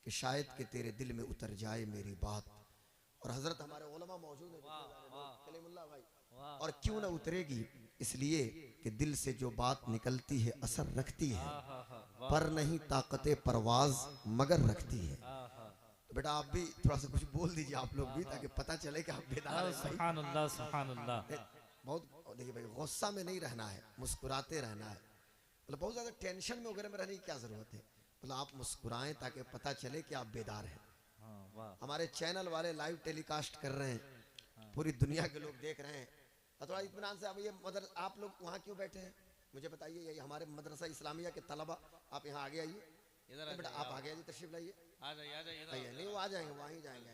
कि शायद कि तेरे दिल में उतर जाए मेरी बात। और हजरत हमारे उलमा मौजूद है कलीमुल्लाह भाई। और क्यों ना उतरेगी, इसलिए कि दिल से जो बात निकलती है असर रखती है, पर नहीं ताकते परवाज मगर रखती है। तो बेटा आप भी थोड़ा सा कुछ बोल दीजिए आप लोग भी, ताकि पता चले कि आप बेदार हैं भाई। सुभान अल्लाह सुभान अल्लाह। बहुत देखिए भाई, गुस्सा में नहीं रहना है, मुस्कुराते रहना है। मतलब बहुत ज़्यादा टेंशन में वगैरह में रहने की क्या ज़रूरत है। मतलब आप मुस्कुराएं ताकि पता चले कि आप बेदार हैं। हमारे चैनल वाले लाइव टेलीकास्ट कर रहे हैं, पूरी दुनिया के लोग देख रहे हैं। और थोड़ा इत्मीनान से अब ये आप लोग वहाँ क्यों बैठे हैं मुझे बताइए। ये हमारे मदरसा इस्लामिया के तलबा, आप यहाँ आगे आइए। बेटा आप आगे आइए, तशरीफ लाइए। नहीं वो आ जाएंगे, वहीं जाएंगे।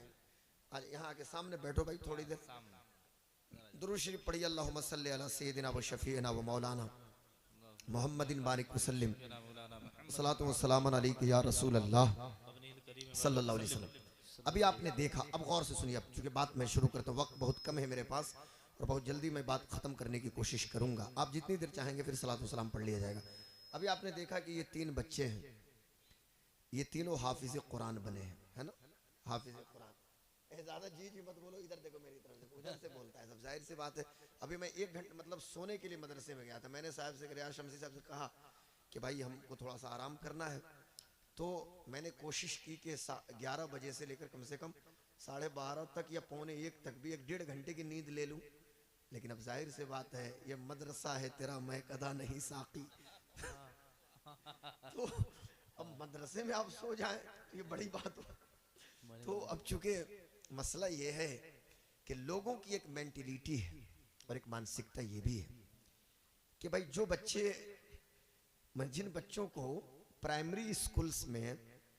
आज यहाँ आके सामने बैठो भाई थोड़ी देर। दुरूद शरीफ पढ़िए, अल्लाहुम्मा सल्ली अला सय्यदिना व शफीना व मौलाना मुहम्मदिन बारिक वसल्लिम सलातु व सलामन अलैका या रसूल अल्लाह सल्लल्लाहु अलैहि वसल्लम। अभी आपने देखा, अब गौर से सुनिए, अब चूंकि बात मैं शुरू करता हूँ, वक्त बहुत कम है मेरे पास और बहुत जल्दी मैं बात ख़त्म करने की कोशिश करूँगा। आप जितनी देर चाहेंगे फिर सलातु व सलाम पढ़ लिया जाएगा। अभी आपने देखा कि ये 3 बच्चे हैं, ये तीनों हाफिज़ कुरान बने हैं, है ना। हाफिज़ कुरान, ज़्यादा जी जी मत बोलो, इधर देखो मेरी तरफ से, उधर से बोलता है सब, जाहिर सी बात है। अभी मैं 1 घंटे मतलब सोने के लिए मदरसे में गया था। मैंने साहब से, रियाज शमसी साहब से कहा कि भाई हमको थोड़ा सा आराम करना है, तो मैंने कोशिश की कि 11 बजे से लेकर कम से कम 12:30 तक या 12:45 तक भी 1 डेढ़ घंटे की नींद ले लूँ। लेकिन अब जाहिर सी बात है, ये मदरसा है तेरा, मैं कदा नहीं साकी। तो अब मदरसे में आप सो जाएं तो ये बड़ी बात हो। तो अब चूंकि मसला ये है कि लोगों की एक मेंटिलिटी है और एक मानसिकता ये भी है कि भाई जो बच्चे, जिन बच्चों को प्राइमरी स्कूल्स में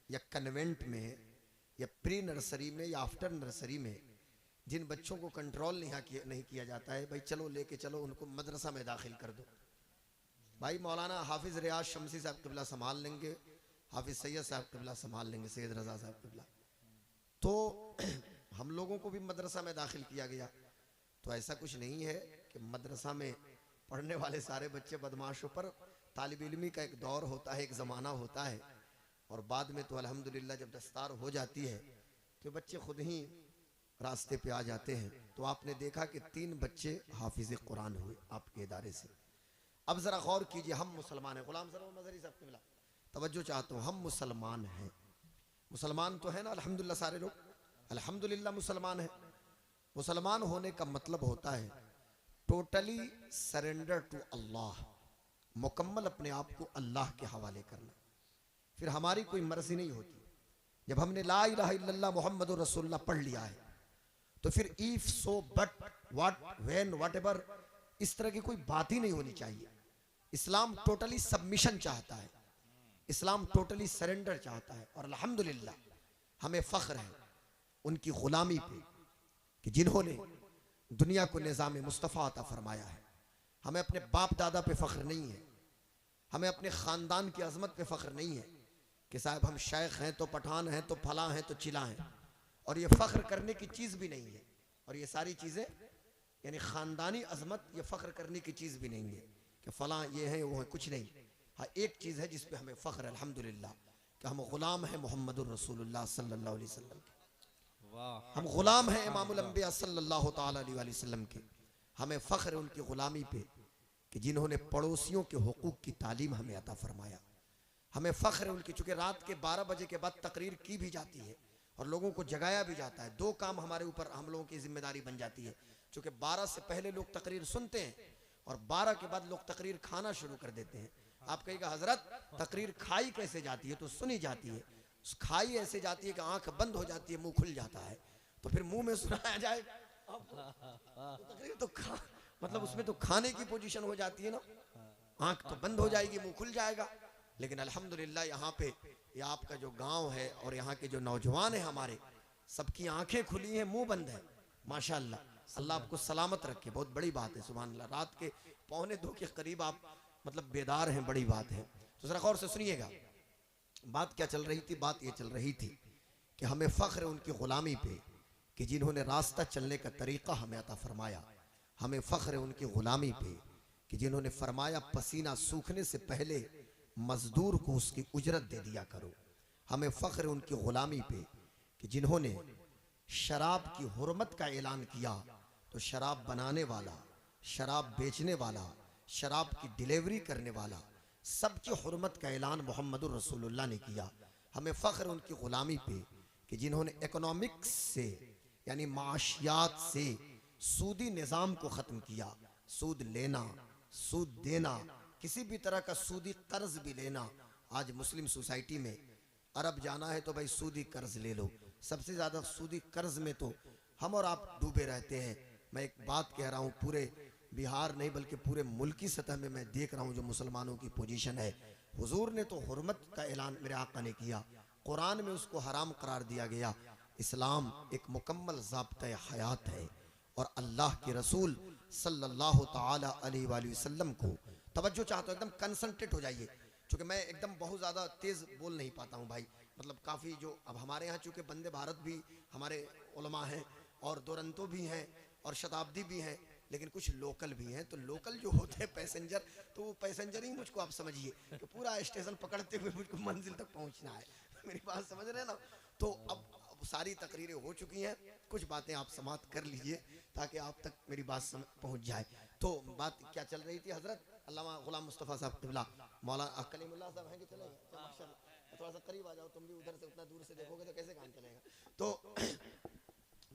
या कन्वेंट में या प्री नर्सरी में या आफ्टर नर्सरी में जिन बच्चों को कंट्रोल नहीं किया जाता है, भाई चलो लेके चलो उनको मदरसा में दाखिल कर दो। भाई मौलाना हाफिज़ रियाज शमसी साहब क़िबला संभाल लेंगे, हाफिज़ सैयद साहब क़िबला संभाल लेंगे, सैयद रज़ा साहब क़िबला। तो हम लोगों को भी मदरसा में दाखिल किया गया। तो ऐसा कुछ नहीं है कि मदरसा में पढ़ने वाले सारे बच्चे बदमाशों पर। तालिब इल्मी का एक दौर होता है, एक ज़माना होता है, और बाद में तो अल्हम्दुलिल्लाह जब दस्तार हो जाती है तो बच्चे खुद ही रास्ते पे आ जाते हैं। तो आपने देखा कि 3 बच्चे हाफिज़ कुरान हुए आपके इदारे से। अब ज़रा गौर कीजिए, हम मुसलमान हैं। गुलाम सर नजरी साहब मिला, तवज्जो चाहता हूँ, हम मुसलमान हैं। मुसलमान तो है ना अल्हम्दुलिल्लाह, सारे लोग अल्हम्दुलिल्लाह मुसलमान हैं। मुसलमान होने का मतलब होता है टोटली सरेंडर टू अल्लाह, मुकम्मल अपने आप को अल्लाह के हवाले करना। फिर हमारी कोई मर्जी नहीं होती। जब हमने ला इलाहा इल्लल्लाह मुहम्मदुर रसूलुल्लाह पढ़ लिया है तो फिर if so but what when whatever इस तरह की कोई बात ही नहीं होनी चाहिए। इस्लाम टोटली सबमिशन चाहता है, इस्लाम टोटली सरेंडर चाहता है। और अल्हम्दुलिल्लाह हमें फ़ख्र है उनकी ग़ुलामी पे कि जिन्होंने दुनिया को निज़ाम मुस्तफ़ा अता फरमाया है। हमें अपने बाप दादा पे फ़ख्र नहीं है, हमें अपने ख़ानदान की अज़मत पे फ़ख्र नहीं है कि साहब हम शेख हैं तो पठान हैं तो फलां हैं तो चिला हैं। और ये फ़ख्र करने की चीज़ भी नहीं है। और ये सारी चीज़ें यानी ख़ानदानी अज़मत, ये फ़ख्र करने की चीज़ भी नहीं है कि फ़लां ये है वो है, कुछ नहीं। हाँ एक चीज़ है जिस पे हमें फ़ख्र है अल्हम्दुलिल्लाह कि हम ग़ुलाम हैं मुहम्मदुर रसूलुल्लाह सल्लल्लाहु अलैहि वसल्लम के। हम ग़ुलाम हैं इमामुल अंबिया सल्लल्लाहु ताला अलैहि वसल्लम के। हमें फ़ख्र है उनकी ग़ुलामी पे कि जिन्होंने पड़ोसियों के हुकूक़ की तालीम हमें अता फरमाया। हमें फ़ख्र है उनकी, चूँकि रात के 12 बजे के बाद तकरीर की भी जाती है और लोगों को जगाया भी जाता है। 2 काम हमारे ऊपर, हम लोगों की जिम्मेदारी बन जाती है। चूँकि 12 से पहले लोग तकरीर सुनते हैं और 12 के बाद लोग तकरीर खाना शुरू कर देते हैं। आप कहिएगा हजरत तकरीर खाई कैसे जाती है? तो सुनी जाती है। खाई ऐसे जाती है कि आंख बंद हो जाती है, मुंह खुल जाता है, तो फिर मुंह में सुनाया जाए तो तकरीर तो मतलब उसमें तो खाने की पोजीशन हो जाती है ना। आंख तो बंद हो जाएगी, मुंह खुल जाएगा। लेकिन अल्हम्दुलिल्लाह यहाँ पे ये आपका जो गांव है और यहाँ के जो नौजवान हैं हमारे, सबकी आंखें खुली हैं, मुंह बंद है। माशाअल्लाह, अल्लाह आपको सलामत रखे, बहुत बड़ी बात है। सुभान अल्लाह, रात के 1:45 के करीब आप मतलब बेदार हैं, बड़ी बात है। तो जरा गौर से सुनिएगा, बात क्या चल रही थी? बात ये चल रही थी कि हमें फ़ख्र है उनकी ग़ुलामी पे कि जिन्होंने रास्ता चलने का तरीक़ा हमें अता फरमाया। हमें फ़ख्र है उनकी ग़ुलामी पे कि जिन्होंने फरमाया पसीना सूखने से पहले मजदूर को उसकी उजरत दे दिया करो। हमें फ़ख्र है उनकी ग़ुलामी पे कि जिन्होंने शराब की हुर्मत का ऐलान किया, तो शराब बनाने वाला, शराब बेचने वाला, शराब की डिलीवरी करने वाला, सबकी हुर्मत का ऐलान मोहम्मदुर रसूलुल्लाह ने किया। हमें फ़ख्र है उनकी ग़ुलामी पे कि जिन्होंने इकोनॉमिक्स से यानी माशियात से सूदी निज़ाम को ख़त्म किया। सूद लेना, सूद देना, किसी भी तरह का सूदी कर्ज भी लेना। आज मुस्लिम सोसाइटी में अरब जाना है तो भाई सूदी कर्ज ले लो। सबसे ज़्यादा सूदी कर्ज में तो हम और आप डूबे रहते हैं। मैं एक बात कह रहा हूँ, पूरे बिहार नहीं बल्कि पूरे मुल्क की सतह में मैं देख रहा हूँ जो मुसलमानों की पोजीशन है। हुजूर ने तो हुर्मत का ऐलान मेरे आका ने किया, कुरान में उसको हराम करार दिया गया। इस्लाम एक मुकम्मल ज़ाब्ता हयात है और अल्लाह के रसूल सल्लल्लाहु ताला अलैहि वसल्लम को तवज्जो चाहता हूँ, एकदम कंसंट्रेट हो जाइए, क्योंकि मैं एकदम बहुत ज़्यादा तेज़ बोल नहीं पाता हूँ भाई। मतलब काफ़ी जो अब हमारे यहाँ चूँकि वंदे भारत भी हमारे उलमा हैं और दुरंतो भी हैं और शताब्दी भी हैं, लेकिन कुछ लोकल भी हैं। तो लोकल जो होते हैं पैसेंजर, तो वो पैसेंजर ही मुझको आप समझिए कि पूरा स्टेशन पकड़ते हुए मुझको मंजिल तक पहुँचना है। मेरी बात समझ रहे हैं ना। तो अब सारी तकरीरें हो चुकी हैं, कुछ बातें आप समाप्त कर लीजिए ताकि आप तक मेरी बात पहुँच जाए। तो बात क्या चल रही थी हज़रत अल्लामा ग़ुलाम मुस्तफ़ा साहब क़िबला मौलाना कलीमुल्लाह साहब हैं कि चलेगा? थोड़ा सा करीब आ जाओ, तुम भी उधर से उतना दूर से देखोगे तो कैसे काम चलेगा। तो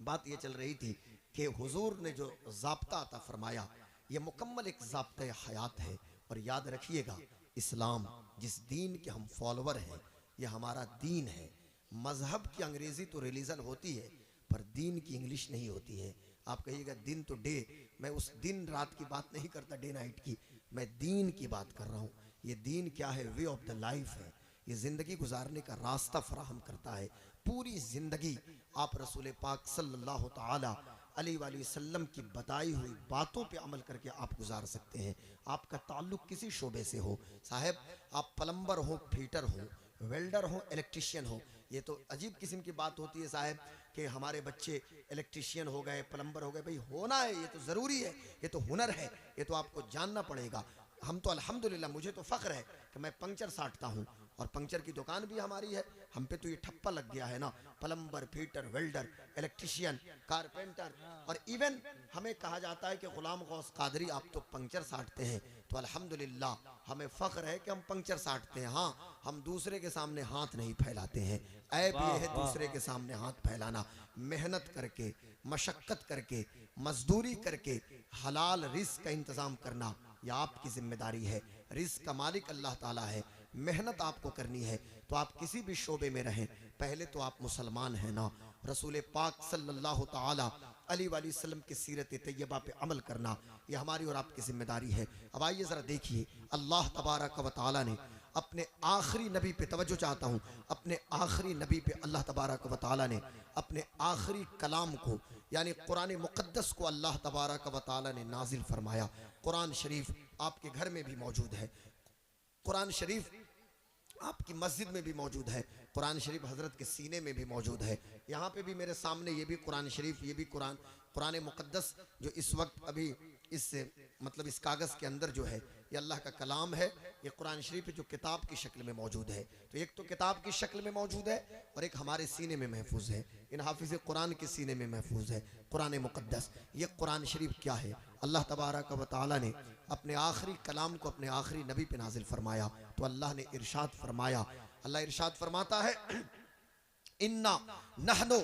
बात ये चल रही थी कि हुजूर ने जो ज़ाब्ता अता फरमाया ये मुकम्मल एक ज़ाब्ता हयात है। और याद रखिएगा, इस्लाम जिस दीन के हम फॉलोवर हैं, ये हमारा दीन है। मज़हब की अंग्रेज़ी तो रिलीजन होती है, पर दीन की इंग्लिश नहीं होती है। आप कहिएगा दिन तो डे, मैं उस दिन रात की बात नहीं करता, डे नाइट की, मैं दीन की बात कर रहा हूँ। ये दीन क्या है? वे ऑफ द लाइफ है। ये ज़िंदगी गुजारने का रास्ता फराहम करता है। पूरी ज़िंदगी आप रसूल पाक सल्लल्लाहु ताला अलैहि वसल्लम की बताई हुई बातों पे अमल करके आप गुजार सकते हैं। आपका ताल्लुक़ किसी शोबे से हो, साहब आप प्लम्बर हो, फीटर हो, वेल्डर हो, इलेक्ट्रिशियन हो, ये तो अजीब किस्म की बात होती है साहब कि हमारे बच्चे इलेक्ट्रिशियन हो गए, प्लम्बर हो गए। भाई होना है, ये तो ज़रूरी है, ये तो हुनर है, ये तो आपको जानना पड़ेगा। हम तो अल्हम्दुलिल्लाह, मुझे तो फ़ख्र है कि मैं पंक्चर साटता हूँ और पंक्चर की दुकान भी हमारी है। हम पे तो ये ठप्पा लग गया है ना, plumber, fitter, welder, electrician, carpenter. और इवन हमें कहा जाता है कि ग़ुलाम गौस कादरी आप तो पंक्चर साटते हैं। तो अल्हम्दुलिल्लाह हमें फ़ख्र है कि हम पंक्चर साटते हैं। हाँ, हम दूसरे के सामने हाथ नहीं फैलाते हैं। ऐब ये है दूसरे के सामने हाथ फैलाना। मेहनत करके, मशक्क़त करके, मजदूरी करके हलाल रिज़्क़ का इंतज़ाम करना यह आपकी जिम्मेदारी है। रिज़्क़ का मालिक अल्लाह ताला है। मेहनत आपको करनी है। तो आप किसी भी शोबे में रहें, पहले तो आप मुसलमान हैं ना। रसूल पाक सल्लल्लाहु ताला अलैहि वसल्लम की सीरत तैयबा पे अमल करना यह हमारी और आपकी जिम्मेदारी है। अब आइए ज़रा देखिए, अल्लाह तबारक व ताला ने अपने आखिरी नबी पे, तवज्जो चाहता हूँ, अपने आखिरी नबी पे अल्लाह तबारक व ताला ने अपने आखिरी कलाम को यानी कुरान मुक़द्दस को अल्लाह तबारक व ताला ने नाजिल फरमाया। कुरान शरीफ आपके घर में भी मौजूद है, कुरान शरीफ आपकी मस्जिद में भी मौजूद है, कुरान शरीफ हज़रत के सीने में भी मौजूद है। यहाँ पे भी मेरे सामने ये भी कुरान शरीफ, ये भी कुरान मुक़द्दस जो इस वक्त अभी इस मतलब इस कागज़ के अंदर जो है ये अल्लाह का कलाम है। ये कुरान शरीफ जो किताब की शक्ल में मौजूद है, तो एक तो किताब की शक्ल में मौजूद है और एक हमारे सीने में महफूज है। इन हाफिज़ कुरान के सीने में महफूज है कुरान मुक़द्दस। ये कुरान शरीफ क्या है? अल्लाह तबारक व तआला ने अपने आखिरी कलाम को अपने आखिरी नबी पे नाजिल फरमाया। तो अल्लाह ने इरशाद फरमाया, अल्लाह इरशाद फरमाता है, इन्ना नहनु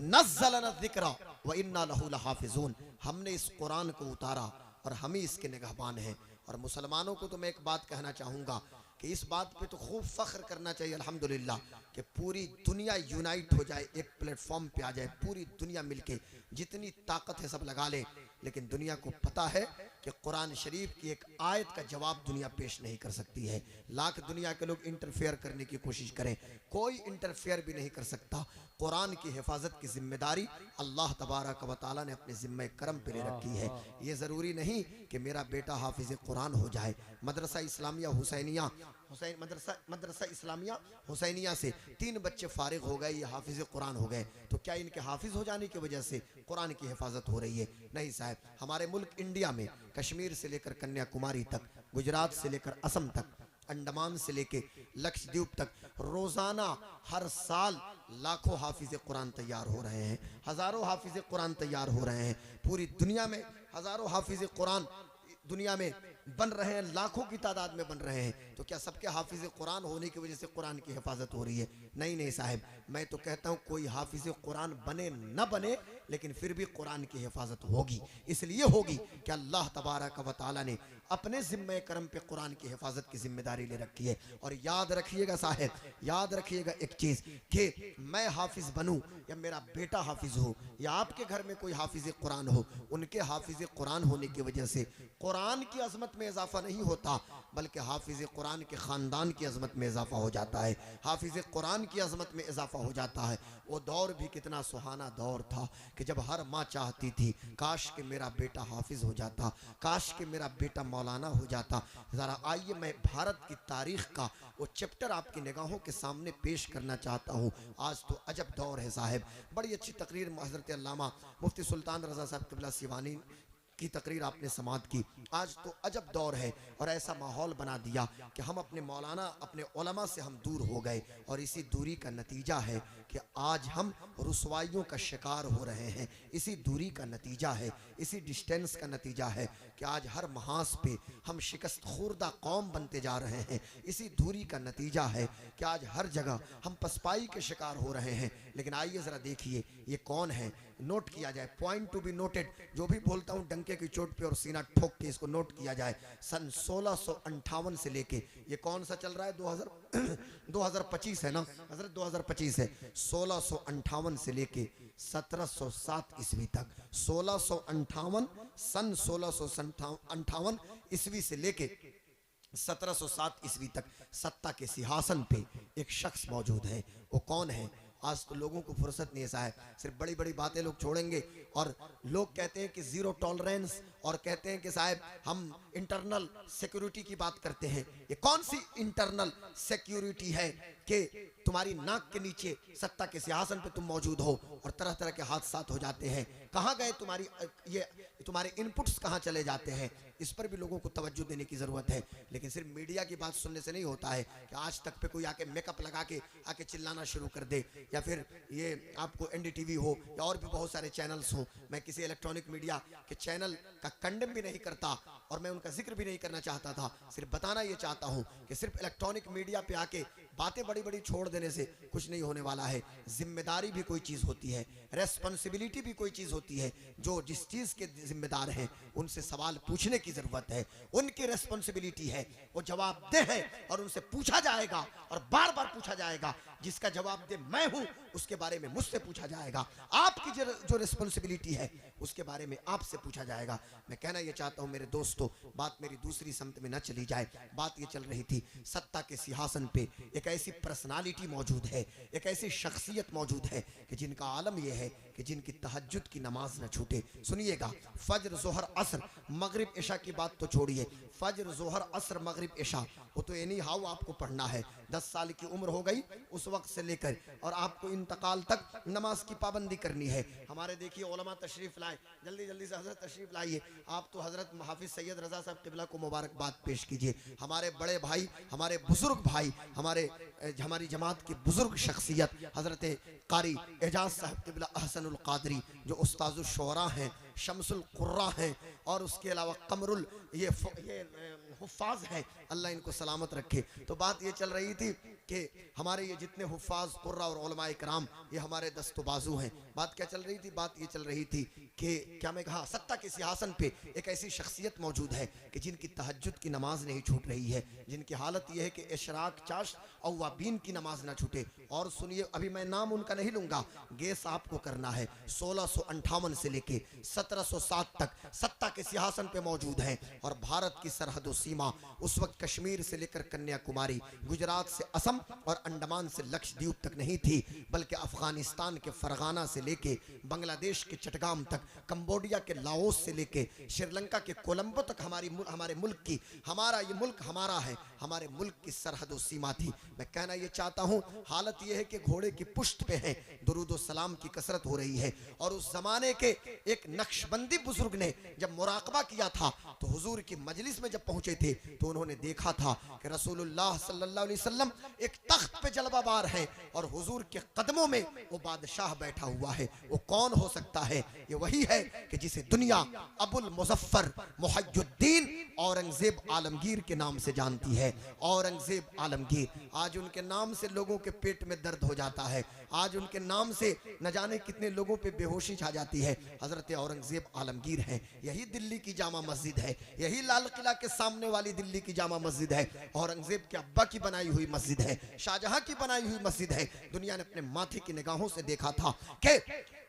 नज़्ज़लना ज़िक्रा व इन्ना लहू लहाफ़िज़ून। हमने इस कुरान को उतारा और हम ही इसके निगहबान हैं। और मुसलमानों को तो मैं एक बात कहना चाहूँगा कि इस बात पे तो खूब फ़ख्र करना चाहिए अल्हम्दुलिल्लाह कि पूरी दुनिया यूनाइट हो जाए, एक प्लेटफॉर्म पे आ जाए, पूरी दुनिया मिलके जितनी ताकत है सब लगा ले। लेकिन दुनिया को पता है कि कुरान शरीफ की एक आयत का जवाब दुनिया पेश नहीं कर सकती है। लाख दुनिया के लोग इंटरफेयर करने की कोशिश करें, कोई इंटरफेयर भी नहीं कर सकता। कुरान की हिफाजत की जिम्मेदारी अल्लाह तबारक व तआला ने अपने ज़िम्मे करम पे ले रखी है। ये ज़रूरी नहीं कि मेरा बेटा हाफिज़ कुरान हो जाए। मदरसा इस्लामिया हुसैनिया मदरसा इस्लामिया हुसैनिया से 3 बच्चे फारिग हो गए, ये हाफिज़ कुरान हो गए, तो क्या इनके हाफिज़ हो जाने की वजह से कुरान की हिफाजत हो रही है? नहीं साहब। हमारे मुल्क इंडिया में कश्मीर से लेकर कन्याकुमारी तक, गुजरात से लेकर असम तक, अंडमान से लेके लक्षद्वीप तक रोजाना हर साल लाखों हाफिज कुरान तैयार हो रहे हैं, हजारों हाफिज कुरान तैयार हो रहे हैं। पूरी दुनिया में हजारों हाफिज कुरान दुनिया में बन रहे हैं, लाखों की तादाद में बन रहे हैं। तो क्या सबके हाफिज कुरान होने की वजह से कुरान की हिफाजत हो रही है? नहीं नहीं साहब, मैं तो कहता हूँ कोई हाफिज कुरान बने न बने, लेकिन फिर भी कुरान की हिफाजत होगी। इसलिए होगी कि अल्लाह तबारक व तआला ने अपने जिम्मे करम पे कुरान की हिफाजत की जिम्मेदारी ले रखी है। और याद रखिएगा साहब, याद रखिएगा एक चीज़ कि मैं हाफिज बनूं या मेरा बेटा हाफिज हो या आपके घर में कोई हाफिज कुरान हो, उनके हाफिज कुरान होने की वजह से कुरान की अजमत में इजाफा नहीं होता, बल्कि हाफिज कुरान के ख़ानदान की अजमत में इजाफा हो जाता है, हाफिज कुरान की अजमत में इजाफा हो जाता है। वो दौर भी कितना सुहाना दौर था कि जब हर माँ चाहती थी काश कि मेरा बेटा हाफिज हो जाता, काश कि मेरा बेटा मौलाना हो जाता। ज़रा आइए मैं भारत की तारीख़ का वो चैप्टर आपकी निगाहों के सामने पेश करना चाहता हूँ। आज तो अजब दौर है साहब। बड़ी अच्छी तकरीर हज़रत अल्लामा मुफ्ती सुल्तान रज़ा साहब क़िबला सिवानी की तकरीर आपने समात की। आज तो अजब दौर है और ऐसा माहौल बना दिया कि हम अपने मौलाना, अपने उलमा से हम दूर हो गए, और इसी दूरी का नतीजा है कि आज हम रुसवाइयों का शिकार हो रहे हैं। इसी दूरी का नतीजा है, इसी डिस्टेंस का नतीजा है कि आज हर महाज पे हम शिकस्त खुर्दा कौम बनते जा रहे हैं। इसी दूरी का नतीजा है कि आज हर जगह हम पसपाई के शिकार हो रहे हैं। लेकिन आइए ज़रा देखिए ये कौन है, नोट किया जाए, पॉइंट टू बी नोटेड। जो भी बोलता हूँ डंके की चोट पे और सीना ठोक के इसको नोट किया जाए। सन 1658 से लेके ये कौन सा चल रहा है, 2025 है ना हजरत, 2025 है। 1658 से लेके 1707 ईस्वी तक, 1658 सन 1658 ईस्वी से लेके 1707 ईस्वी तक सत्ता के सिंहासन पे एक शख्स मौजूद है। वो कौन है? आज तो लोगों को फुर्सत नहीं है साहब, सिर्फ बड़ी बड़ी बातें लोग छोड़ेंगे और लोग कहते हैं कि जीरो टॉलरेंस, और कहते हैं कि साहब हम इंटरनल सिक्योरिटी की बात करते हैं। ये कौन सी इंटरनल सिक्योरिटी है कि तुम्हारी नाक के नीचे सत्ता के सिंहासन पे तुम मौजूद हो और तरह तरह के हादसा हो जाते हैं? कहाँ गए तुम्हारे इनपुट्स कहाँ चले जाते हैं? इस पर भी लोगों को तवज्जो देने की ज़रूरत है। लेकिन सिर्फ मीडिया की बात सुनने से नहीं होता है कि आज तक पे कोई आके मेकअप लगा के आके चिल्लाना शुरू कर दे, या फिर ये आपको NDTV हो या और भी बहुत सारे चैनल्स हों। मैं किसी इलेक्ट्रॉनिक मीडिया के चैनल का कंडेम भी नहीं करता और मैं उनका जिक्र भी नहीं करना चाहता था। सिर्फ बताना ये चाहता हूँ कि सिर्फ इलेक्ट्रॉनिक मीडिया पे आके बातें बड़ी बड़ी छोड़ देने से कुछ नहीं होने वाला है। जिम्मेदारी भी कोई चीज़ होती है, रेस्पॉन्सिबिलिटी भी कोई चीज़ होती है। जो जिस चीज़ के जिम्मेदार हैं उनसे सवाल पूछने की ज़रूरत है, उनकी रेस्पॉन्सिबिलिटी है, वो जवाबदेह है और उनसे पूछा जाएगा और बार बार पूछा जाएगा। जिसका जवाबदेह मैं हूँ उसके बारे में मुझसे पूछा जाएगा, आपकी जो रिस्पॉन्सिबिलिटी है उसके बारे में आपसे पूछा जाएगा। मैं कहना ये चाहता हूँ मेरे दोस्तों, बात मेरी दूसरी समत में न चली जाए। बात ये चल रही थी सत्ता के सिंहासन पे एक ऐसी पर्सनालिटी मौजूद है, एक ऐसी शख्सियत मौजूद है कि जिनका आलम यह है कि जिनकी तहज्जुद की नमाज न छूटे। सुनिएगा, फजर जोहर असर मगरिब इशा की बात तो छोड़िए, फजर जोहर असर मगरिब इशा वो तो एनी हाउ आपको पढ़ना है। 10 साल की उम्र हो गई उस वक्त से लेकर और आपको इंतकाल तक नमाज की पाबंदी करनी है। हमारे देखिए उलमा तशरीफ लाए, जल्दी जल्दी से हजरत तशरीफ लाइए। आप तो हजरत हाफिज सैयद रजा साहब क़िबला को मुबारकबाद पेश कीजिए। हमारे बड़े भाई, हमारे बुजुर्ग भाई, हमारी जमात की बुजुर्ग शख्सियत हजरत कारी एजाज साहब क़िबला अहसनुल क़ादरी जो उस्ताजुल शुअरा हैं, शमसुल कुर्रा हैं, और उसके अलावा कमरुल ये हुफ़ाज़ हैं, अल्लाह इनको सलामत रखे। तो बात ये चल रही थी कि हमारे ये जितने हुफ़ाज़ कुर्रा और उलमाए कराम ये हमारे दस्तो बाजू हैं। बात क्या चल रही थी? बात ये चल रही थी कि क्या मैं कहा, सत्ता के सिंहासन पे एक ऐसी शख्सियत मौजूद है कि जिनकी तहज्जुद की नमाज नहीं छूट रही है, जिनकी हालत यह है कि इशराक चाश अव्वाबीन की नमाज ना छूटे। और सुनिए, अभी मैं नाम उनका नहीं लूँगा, गेस आपको करना है। 1658 से लेके 1707 तक सत्ता के सिंहासन पे मौजूद हैं और भारत की सरहद सीमा उस वक्त कश्मीर से लेकर कन्याकुमारी, गुजरात से असम और अंडमान से लक्षद्वीप तक नहीं थी, बल्कि अफगानिस्तान के फरगाना से लेके बांग्लादेश के चटगाम तक, कंबोडिया के लाओस से लेके श्रीलंका के कोलंबो तक हमारे मुल्क की, हमारा ये मुल्क हमारा है, हमारे मुल्क की सरहद सीमा थी। मैं कहना ये चाहता हूँ, हालत ये है कि घोड़े की पुश्त पे है, दुरूद सलाम की कसरत हो रही है। और उस जमाने के एक नक्शबंदी बुजुर्ग ने जब मुराकबा किया था तो हुजूर की मजलिस में जब पहुंचे थे तो उन्होंने देखा था कि रसूलुल्लाह सल्लल्लाहु अलैहि वसल्लम एक तख्त पे जलवाबार हैं और हुजूर के कदमों में वो बादशाह बैठा हुआ है। वो कौन हो सकता है? ये वही है कि जिसे दुनिया अबुल मुजफ्फर मुहय्युद्दीन औरंगजेब आलमगीर के नाम से जानती है। औरंगजेब आलमगीर, आज उनके नाम से लोगों के पेट में दर्द हो जाता है, आज उनके नाम से न जाने कितने लोगों पे बेहोशी छा जाती है। हजरत औरंगजेब आलमगीर हैं। यही दिल्ली की जामा मस्जिद है, यही लाल किला के सामने वाली दिल्ली की जामा मस्जिद है, औरंगजेब के अब्बा की बनाई हुई मस्जिद है, शाहजहां की बनाई हुई मस्जिद है। दुनिया ने अपने माथे की निगाहों से देखा था कि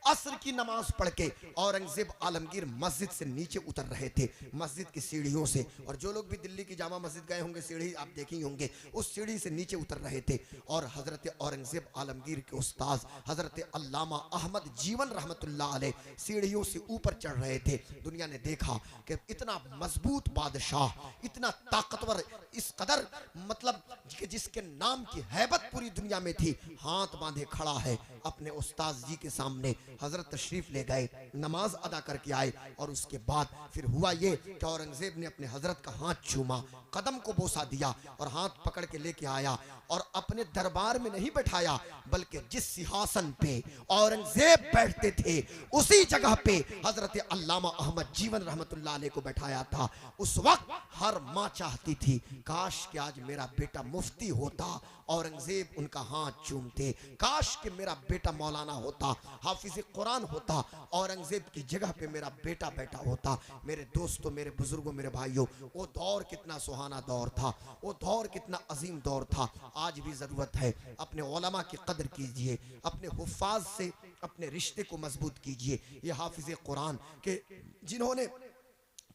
असर की नमाज पढ़ के औरंगजेब आलमगीर मस्जिद से नीचे उतर रहे थे, मस्जिद की सीढ़ियों से। और जो लोग भी दिल्ली की जामा मस्जिद गए होंगे, सीढ़ी आप देखे ही होंगे, उस सीढ़ी से नीचे उतर रहे थे। और हजरत औरंगजेब आलमगीर के उस्ताद हजरत अल्लामा अहमद जीवन रहमतुल्लाह अलैह सीढ़ियों से ऊपर चढ़ रहे थे। दुनिया ने देखा कि इतना मजबूत बादशाह, इतना ताकतवर, इस कदर मतलब कि जिसके नाम की हैबत पूरी दुनिया में थी, हाथ बांधे खड़ा है अपने उस्ताद जी के सामने। हजरत तशरीफ ले गए, नमाज अदा करके आए और उसके बाद फिर हुआ ये कि औरंगजेब ने अपने हजरत का हाथ चूमा, कदम को बोसा दिया और हाथ पकड़ के लेके आया और अपने दरबार में नहीं बैठाया, बल्कि जिस सिंहासन पे औरंगजेब बैठते थे उसी जगह पे हजरत अल्लामा अहमद जीवन रहमतुल्लाह अलैह को बैठाया था। उस वक्त हर माँ चाहती थी काश कि आज मेरा बेटा मुफ्ती होता, औरंगजेब उनका हाथ चूमते। काश कि मेरा बेटा मौलाना होता, हाफिज कुरान होता, औरंगजेब की जगह पे मेरा बेटा बैठा होता। मेरे दोस्तों, मेरे बुजुर्गों, मेरे भाइयों, वो दौर कितना सुहाना दौर था, वो दौर कितना अजीम दौर था। आज भी जरूरत है अपने उलमा की कदर कीजिए, अपने हुफ्फाज से अपने रिश्ते को मजबूत कीजिए। ये हाफिज कुरान के जिन्होंने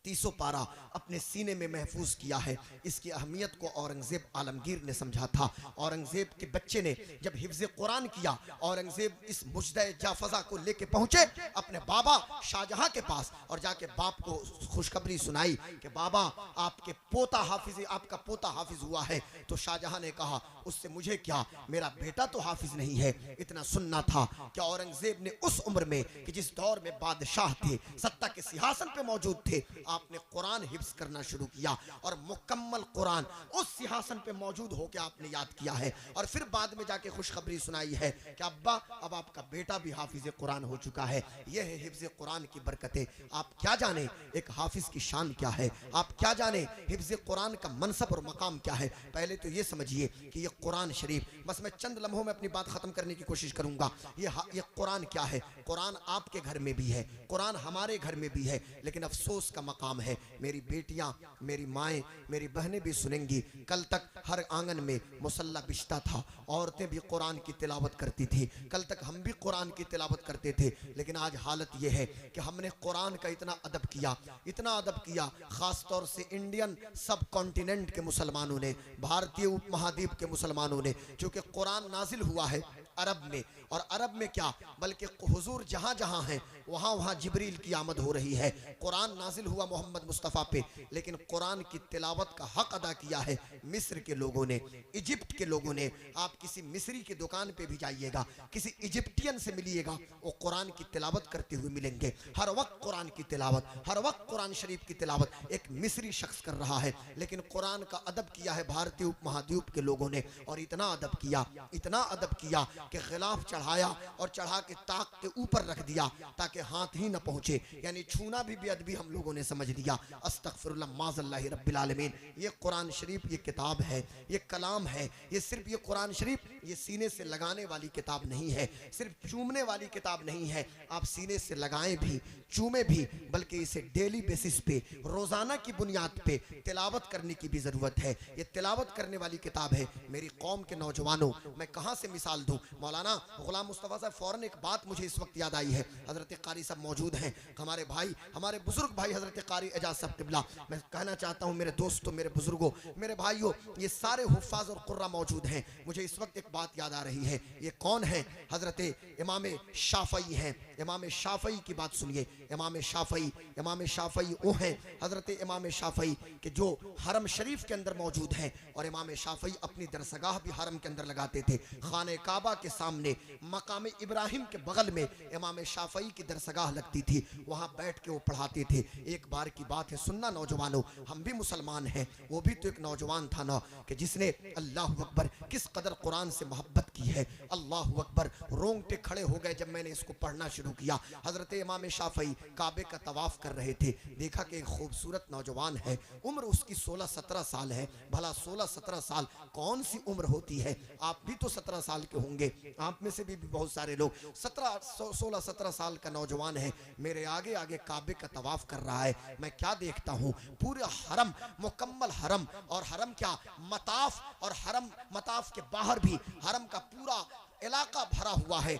30 पारा अपने सीने में महफूज किया है, इसकी अहमियत को औरंगजेब आलमगीर ने समझा था। औरंगजेब के बच्चे ने जब हिफ्ज कुरान किया, औरंगजेब इस मुजदे जाफजा को लेके पहुंचे अपने बाबा शाहजहां के पास और जाके बाप को खुशखबरी सुनाई कि बाबा आपके पोता हाफिज, आपका पोता हाफिज हुआ है। तो शाहजहां ने कहा उससे मुझे क्या, मेरा बेटा तो हाफिज नहीं है। इतना सुनना था कि औरंगजेब ने उस उम्र में कि जिस दौर में बादशाह थे, सत्ता के सिंहासन पे मौजूद थे, आपने कुरान हिफ्ज करना शुरू किया और मुकम्मल कुरान उस सिंहासन पे मौजूद होकर आपने याद किया है। और फिर बाद में जाके खुशखबरी सुनाई है कि अब्बा अब आपका बेटा भी हाफिज कुरान हो चुका है। यह है हिफ्ज कुरान की बरकतें। आप क्या जाने एक हाफिज की शान क्या है, आप क्या जाने हिफ्ज कुरान का मनसब और मकाम क्या है। पहले तो ये समझिए कि ये कुरान शरीफ, बस मैं चंद लम्हों में अपनी बात खत्म करने की कोशिश करूंगा। ये कुरान क्या है? कुरान आपके घर में भी है, कुरान हमारे घर में भी है, लेकिन अफसोस का मकाम है, मेरी बेटियां, मेरी माएँ, मेरी बहनें भी सुनेंगी। कल तक हर आंगन में मुसल्ला बिछता था, औरतें भी कुरान की तिलावत करती थी, कल तक हम भी कुरान की तिलावत करते थे। लेकिन आज हालत यह है कि हमने कुरान का इतना अदब किया, इतना अदब किया, खास तौर से इंडियन सब कॉन्टिनेंट के मुसलमानों ने, भारतीय उपमहाद्वीप के मुसलमानों ने, क्योंकि कुरान नाजिल हुआ है अरब में, और अरब में क्या बल्कि हुजूर जहां जहां हैं वहां वहां जिब्रील की आमद हो रही है। कुरान नाजिल हुआ मोहम्मद मुस्तफ़ा पे, लेकिन कुरान की तिलावत का हक अदा किया है मिस्र के लोगों ने, इजिप्ट के लोगों ने। आप किसी मिस्री की दुकान पे भी जाइएगा, किसी इजिप्टियन से मिलिएगा, वो कुरान की तिलावत करते हुए मिलेंगे। हर वक्त कुरान की तिलावत, हर वक्त कुरान शरीफ की तिलावत एक मिस्री शख्स कर रहा है। लेकिन कुरान का अदब किया है भारतीय उपमहाद्वीप के लोगों ने, और इतना अदब किया, इतना अदब किया कि खिलाफ चढ़ाया और चढ़ा के ताक के ऊपर रख दिया ताकि हाथ ही न पहुंचे, यानी छूना भी बेअदबी हम लोगों ने समझ लिया। अस्तगफिरुल्लाह माज़ल्लाहि रब्बिल आलमीन। ये कुरान शरीफ, ये किताब है, ये कलाम है। ये सिर्फ ये कुरान शरीफ ये सीने से लगाने वाली किताब नहीं है, सिर्फ चूमने वाली किताब नहीं है। आप सीने से लगाएं भी, चूमे भी, बल्कि इसे डेली बेसिस पे, रोजाना की बुनियाद पे तिलावत करने की भी जरूरत है। ये तिलावत करने वाली किताब है। मेरी कौम के नौजवानों, मैं कहाँ से मिसाल दूं? मौलाना गुलाम मुस्तफ़ा साहब, फौरन एक बात मुझे इस वक्त याद आई है। हजरत कारी साहब मौजूद हैं, हमारे भाई, हमारे बुजुर्ग भाई हजरत कारी एजाज साहब किबला। मैं कहना चाहता हूँ मेरे दोस्तों, मेरे बुजुर्गों, मेरे भाइयों, ये सारे हुफ्फाज और कुर्रा मौजूद हैं। मुझे इस वक्त एक बात याद आ रही है। ये कौन है? हजरत इमाम शाफई हैं। इमाम शाफई की बात सुनिए। इमाम शाफई, इमाम शाफई वो हैं हजरत इमाम शाफई के जो हरम शरीफ के अंदर मौजूद हैं, और इमाम शाफई अपनी दरसगाह भी हरम के अंदर लगाते थे, खाने काबा के सामने मकाम इब्राहिम के बगल में इमाम शाफई की दरसगाह लगती थी, वहां बैठ के वो पढ़ाते थे। एक बार की बात है, सुनना नौजवानों, हम भी मुसलमान हैं, वो भी तो एक नौजवान था ना कि जिसने अल्लाह अकबर किस कदर कुरान से मोहब्बत की है। अल्लाह अकबर, रोंगटे खड़े हो गए जब मैंने इसको पढ़ना शुरू किया। हजरत इमाम शाफई काबे का तवाफ कर रहे थे, देखा कि एक खूबसूरत नौजवान है, उम्र उसकी 16-17 साल है। भला 16-17 साल कौन सी उम्र होती है? आप भी तो 17 साल के होंगे, आप में से भी बहुत सारे लोग 16-17 साल का नौजवान है, मेरे आगे आगे काबे का तवाफ कर रहा है। मैं क्या देखता हूँ, पूरा हरम, मुकम्मल हरम, और हरम क्या मताफ, और हरम मताफ के बाहर भी हरम का पूरा इलाका भरा हुआ है।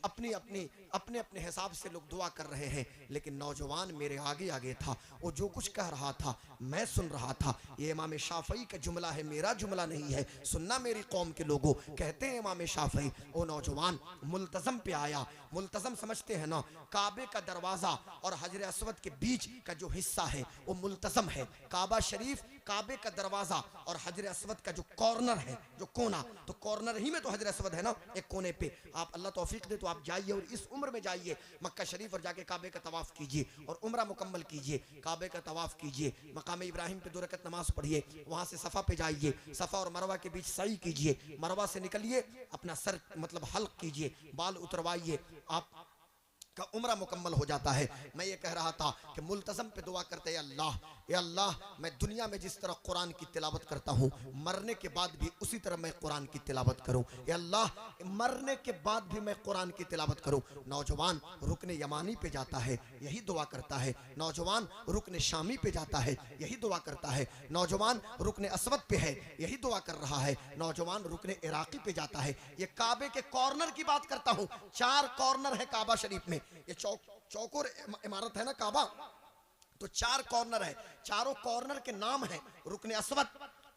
अपने अपने हिसाब से लोग दुआ कर रहे हैं, लेकिन नौजवान मेरे आगे आगे था, वो जो कुछ कह रहा था मैं सुन रहा था। ये इमाम शाफई का जुमला है, मेरा जुमला नहीं है, सुनना मेरी कौम के लोगों। कहते हैं इमाम शाफई, वो नौजवान मुल्तज़म पे आया। मुल्तज़म समझते हैं ना, काबे का दरवाजा और हजर अस्वद के बीच का जो हिस्सा है वो मुल्तज़म है। काबा शरीफ, काबे का दरवाजा और हजर अस्वद का जो कॉर्नर है, जो कोना, तो कॉर्नर ही में तो हजर अस्वद है ना, एक कोने पे। आप अल्लाह तौफीक दे तो आप जाइए और इस उम्र में जाइए मक्का शरीफ और जाके काबे का तवाफ कीजिए और उम्रा मुकम्मल कीजिए। काबे का तवाफ कीजिए, मकाम इब्राहिम पे 2 रकत नमाज पढ़िए, वहां से सफ़ा पे जाइए, सफ़ा और मरवा के बीच सई कीजिए, मरवा से निकलिए, अपना सर मतलब हल्क कीजिए, बाल उतरवाइए, आप का उम्रा मुकम्मल हो जाता है। मैं ये कह रहा था कि मुल्तज़म पे दुआ करते, अल्लाह, या अल्लाह, मैं दुनिया में जिस तरह कुरान की तिलावत करता हूँ, मरने के बाद भी उसी तरह मैं कुरान की तिलावत करूँ। या अल्लाह, मरने के बाद भी मैं कुरान की तिलावत करूँ। नौजवान रुकने यमानी पे जाता है, यही दुआ करता है। नौजवान रुकने शामी पे जाता है, यही दुआ करता है। नौजवान रुकने असवद पे है, यही दुआ कर रहा है। नौजवान रुकने इराकी पे जाता है। ये काबे के कॉर्नर की बात करता हूँ, 4 कॉर्नर है काबा शरीफ में। ये चौकोर इमारत है ना काबा, तो 4 कॉर्नर है। चारों कॉर्नर के नाम है रुकने असवद,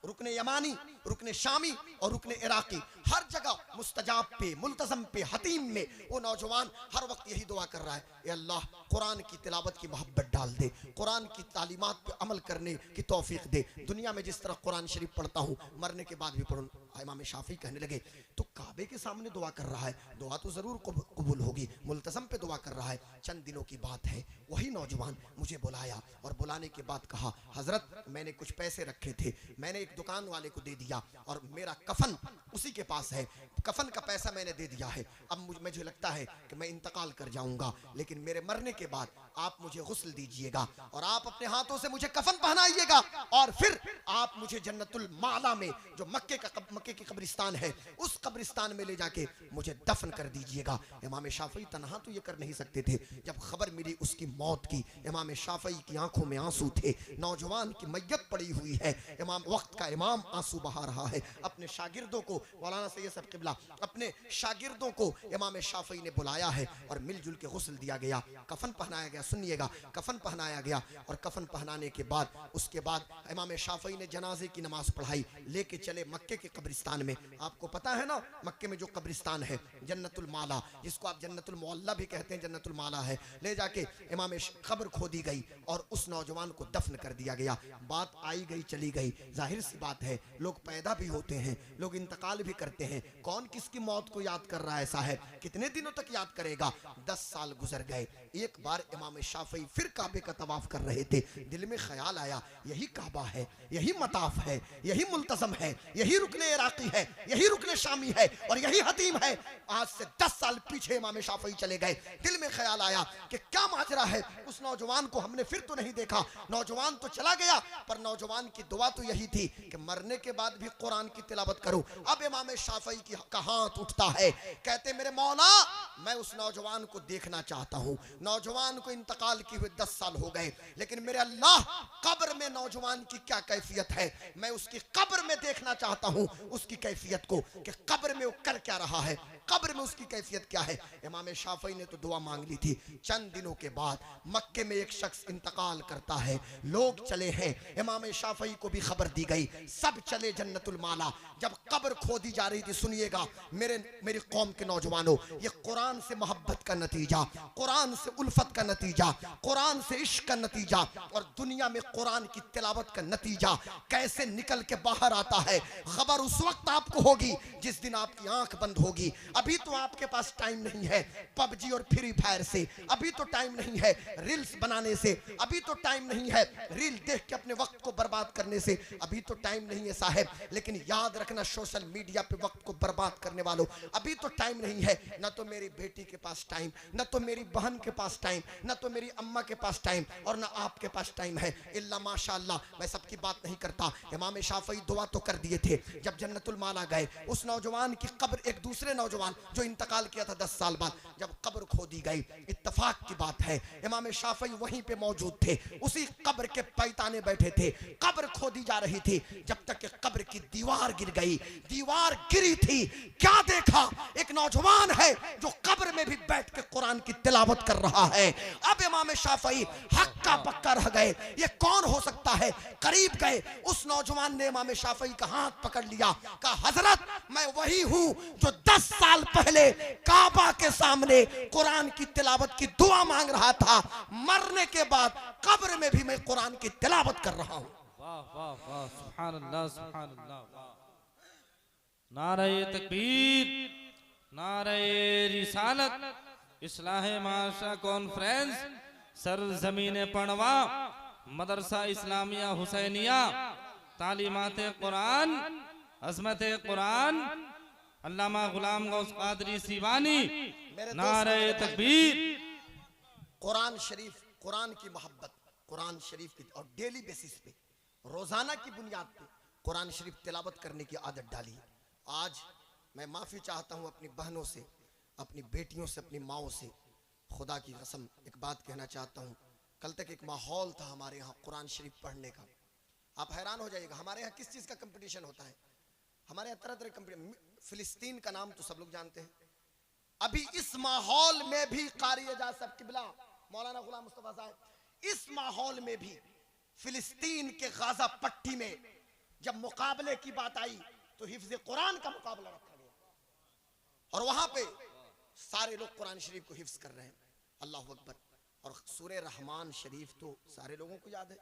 रुकने यमानी, रुकने शामी और रुकने इराकी। हर जगह मुस्तजाब पे, मुल्तज़म पे, हतीम में वो नौजवान हर वक्त यही दुआ कर रहा है, ए अल्लाह, कुरान की तिलावत की मोहब्बत डाल दे, कुरान की तालीमात पे अमल करने की तौफीक दे। दुनिया में जिस तरह कुरान शरीफ पढ़ता हूँ, मरने के बाद भी पढ़ूँ। इमाम शाफी कहने लगे, तो काबे के सामने दुआ कर रहा है, दुआ तो ज़रूर कबूल होगी, मुल्तज़म पे दुआ कर रहा है। चंद दिनों की बात है, वही नौजवान मुझे बुलाया और बुलाने के बाद कहा, हज़रत, मैंने कुछ पैसे रखे थे, मैंने एक दुकान वाले को दे दिया और मेरा कफन उसी के पास है, कफन का पैसा मैंने दे दिया है। अब मुझे लगता है कि मैं इंतकाल कर जाऊंगा, लेकिन मेरे मरने के बाद आप मुझे गुस्ल दीजिएगा और आप अपने हाथों से मुझे कफन पहनाइएगा और फिर आप मुझे जन्नतुल माला में, जो मक्के की कब्रिस्तान है, उस कब्रिस्तान में ले जाके मुझे दफन कर दीजिएगा। इमाम शाफई तन्हा तो ये कर नहीं सकते थे। जब खबर मिली उसकी मौत की, इमाम शाफई की आंखों में आंसू थे। नौजवान की मैयत पड़ी हुई है, इमाम वक्त का इमाम आंसू बहा रहा है। अपने शागिर्दों को, मौलाना सैयद साहब किबला, अपने शागिर्दों को इमाम शाफई ने बुलाया है और मिलजुल के गुस्ल दिया गया, कफन पहनाया गया। सुनिएगा, कफन पहनाया गया और कफन पहनाने के बाद उसके बाद इमाम शाफई ने जनाजे की नमाज पढ़ाई, लेके चले मक्के के कब्रिस्तान में। आपको पता है ना, मक्के में जो कब्रिस्तान है जन्नतुल माला, जिसको आप जन्नतुल मुअल्ला भी कहते हैं, जन्नतुल माला है। ले जाके इमाम कब्र खोदी गई और उस नौजवान को दफन कर दिया गया। बात आई गई चली गई, जाहिर सी बात है, लोग पैदा भी होते हैं, लोग इंतकाल भी करते हैं। कौन किसकी मौत को याद कर रहा है साहब? कितने दिनों तक याद करेगा? 10 साल गुजर गए। एक बार इमाम शाफई फिर काबे का तवाफ कर रहे थे, दिल में ख्याल आया, यही काबा है, यही मताफ है, यही मुल्तज़म है, यही रुकने इराकी है, यही रुकने शामी है और यही हतीम है। आज से 10 साल पीछे इमाम शाफई चले गए। दिल में ख्याल आया कि क्या माजरा है, उस नौजवान को हमने फिर तो नहीं देखा। नौजवान तो चला गया, पर नौजवान की दुआ तो यही थी कि मरने के बाद भी कुरान की तिलावत करूं। अब इमाम शाफई का हाथ उठता है, कहते मेरे मौला, मैं उस नौजवान को देखना चाहता हूं। नौजवान को इंतकाल किए हुए 10 साल हो गए, लेकिन मेरे अल्लाह, कब्र में नौजवान की क्या कैफियत है, मैं उसकी कब्र में देखना चाहता हूं, उसकी कैफियत को, कि कब्र में वो कर क्या रहा है, कब्र में उसकी कैफियत क्या है। इमाम शाफई ने तो दुआ मांग ली थी। चंद दिनों के बाद मक्के में एक शख्स इंतकाल करता है, लोग चले हैं, इमाम शाफई को भी खबर दी गई, सब चले जन्नतुल माला। जब कब्र खोदी जा रही थी, सुनिएगा मेरी कौम के नौजवानों, ये कुरान से मोहब्बत का नतीजा, कुरान से उल्फत का नतीजा, कुरान से इश्क का नतीजा और दुनिया में कुरान की तिलावत का नतीजा कैसे निकल के बाहर आता है। खबर उस वक्त आपको होगी जिस दिन आपकी आंख बंद होगी। अभी तो आपके पास टाइम नहीं है पबजी और फ्री फायर से, अभी तो टाइम नहीं है रील्स बनाने से, अभी तो टाइम नहीं है रील देख के अपने वक्त को बर्बाद करने से, अभी तो टाइम नहीं है साहब। लेकिन याद रखना सोशल मीडिया पे वक्त को बर्बाद करने वालों, अभी तो टाइम नहीं है। न तो मेरी बेटी के पास टाइम, न तो मेरी बहन के पास टाइम, न तो मेरी अम्मा के पास टाइम, और न आपके पास टाइम है। इल्ला माशाअल्लाह, मैं सबकी बात नहीं करता। इमाम शाफई दुआ तो कर दिए थे जब जन्नतुल माला गए, उस नौजवान की कब्र, एक दूसरे नौजवान जो इंतकाल किया था 10 साल बाद, जब कब्र खोदी गई, इत्तफाक की बात है इमाम शाफई वहीं पे मौजूद थे, उसी कब्र के पैताने बैठे थे। कब्र खोदी जा रही थी जब तक कि कब्र की दीवार गिर गई। दीवार गिरी थी, क्या देखा? एक नौजवान है जो कब्र में भी बैठ के कुरान की तिलावत कर रहा है। अब इमाम शाफई हक्का पक्का रह गए, ये कौन हो सकता है? करीब गए, उस नौजवान ने इमाम शाफई का हाथ पकड़ लिया, कहा हजरत मैं वही हूं जो 10 साल पहले काबा के सामने कुरान की तिलावत की दुआ मांग रहा था, मरने के बाद कब्र में भी मैं कुरान की तिलावत कर रहा हूं। वाह वाह वाह, सुभान अल्लाह सुभान अल्लाह। नारे तकबीर, नारे रिसालत, इस्लाह माशा कॉन्फ्रेंस, सरजमीन पढ़वा, मदरसा इस्लामिया हुसैनिया, तालीमात कुरान, अजमत कुरान, अल्लामा गुलाम गौस कादरी सीवानी। नारे तकबीर। कुरान शरीफ, कुरान की मोहब्बत, कुरान शरीफ की, और डेली बेसिस पे, रोजाना की बुनियाद पे कुरान शरीफ तिलावत करने की आदत डाली। आज मैं माफी चाहता हूं अपनी बहनों से, अपनी बेटियों से, अपनी माओ से। खुदा की कसम एक बात कहना चाहता हूं, कल तक एक माहौल था हमारे यहाँ कुरान शरीफ पढ़ने का। आप हैरान हो जाइएगा, हमारे यहाँ किस चीज का कंपटीशन होता है? हमारे यहाँ तरह तरह कंपटीशन। फिलिस्तीन का नाम तो सब लोग जानते हैं। अभी इस माहौल में भी कारी एजाज साहब किबला मौलाना गुलाम मुस्तफा साहब, इस माहौल में भी फिलिस्तीन के गाजा पट्टी में जब मुकाबले की बात आई तो हिफ्ज कुरान का मुकाबला रखा गया, और वहां पे सारे लोग कुरान शरीफ को हिफ्ज कर रहे हैं। अल्लाह अकबर। और सूरह रहमान शरीफ तो सारे लोगों को याद है,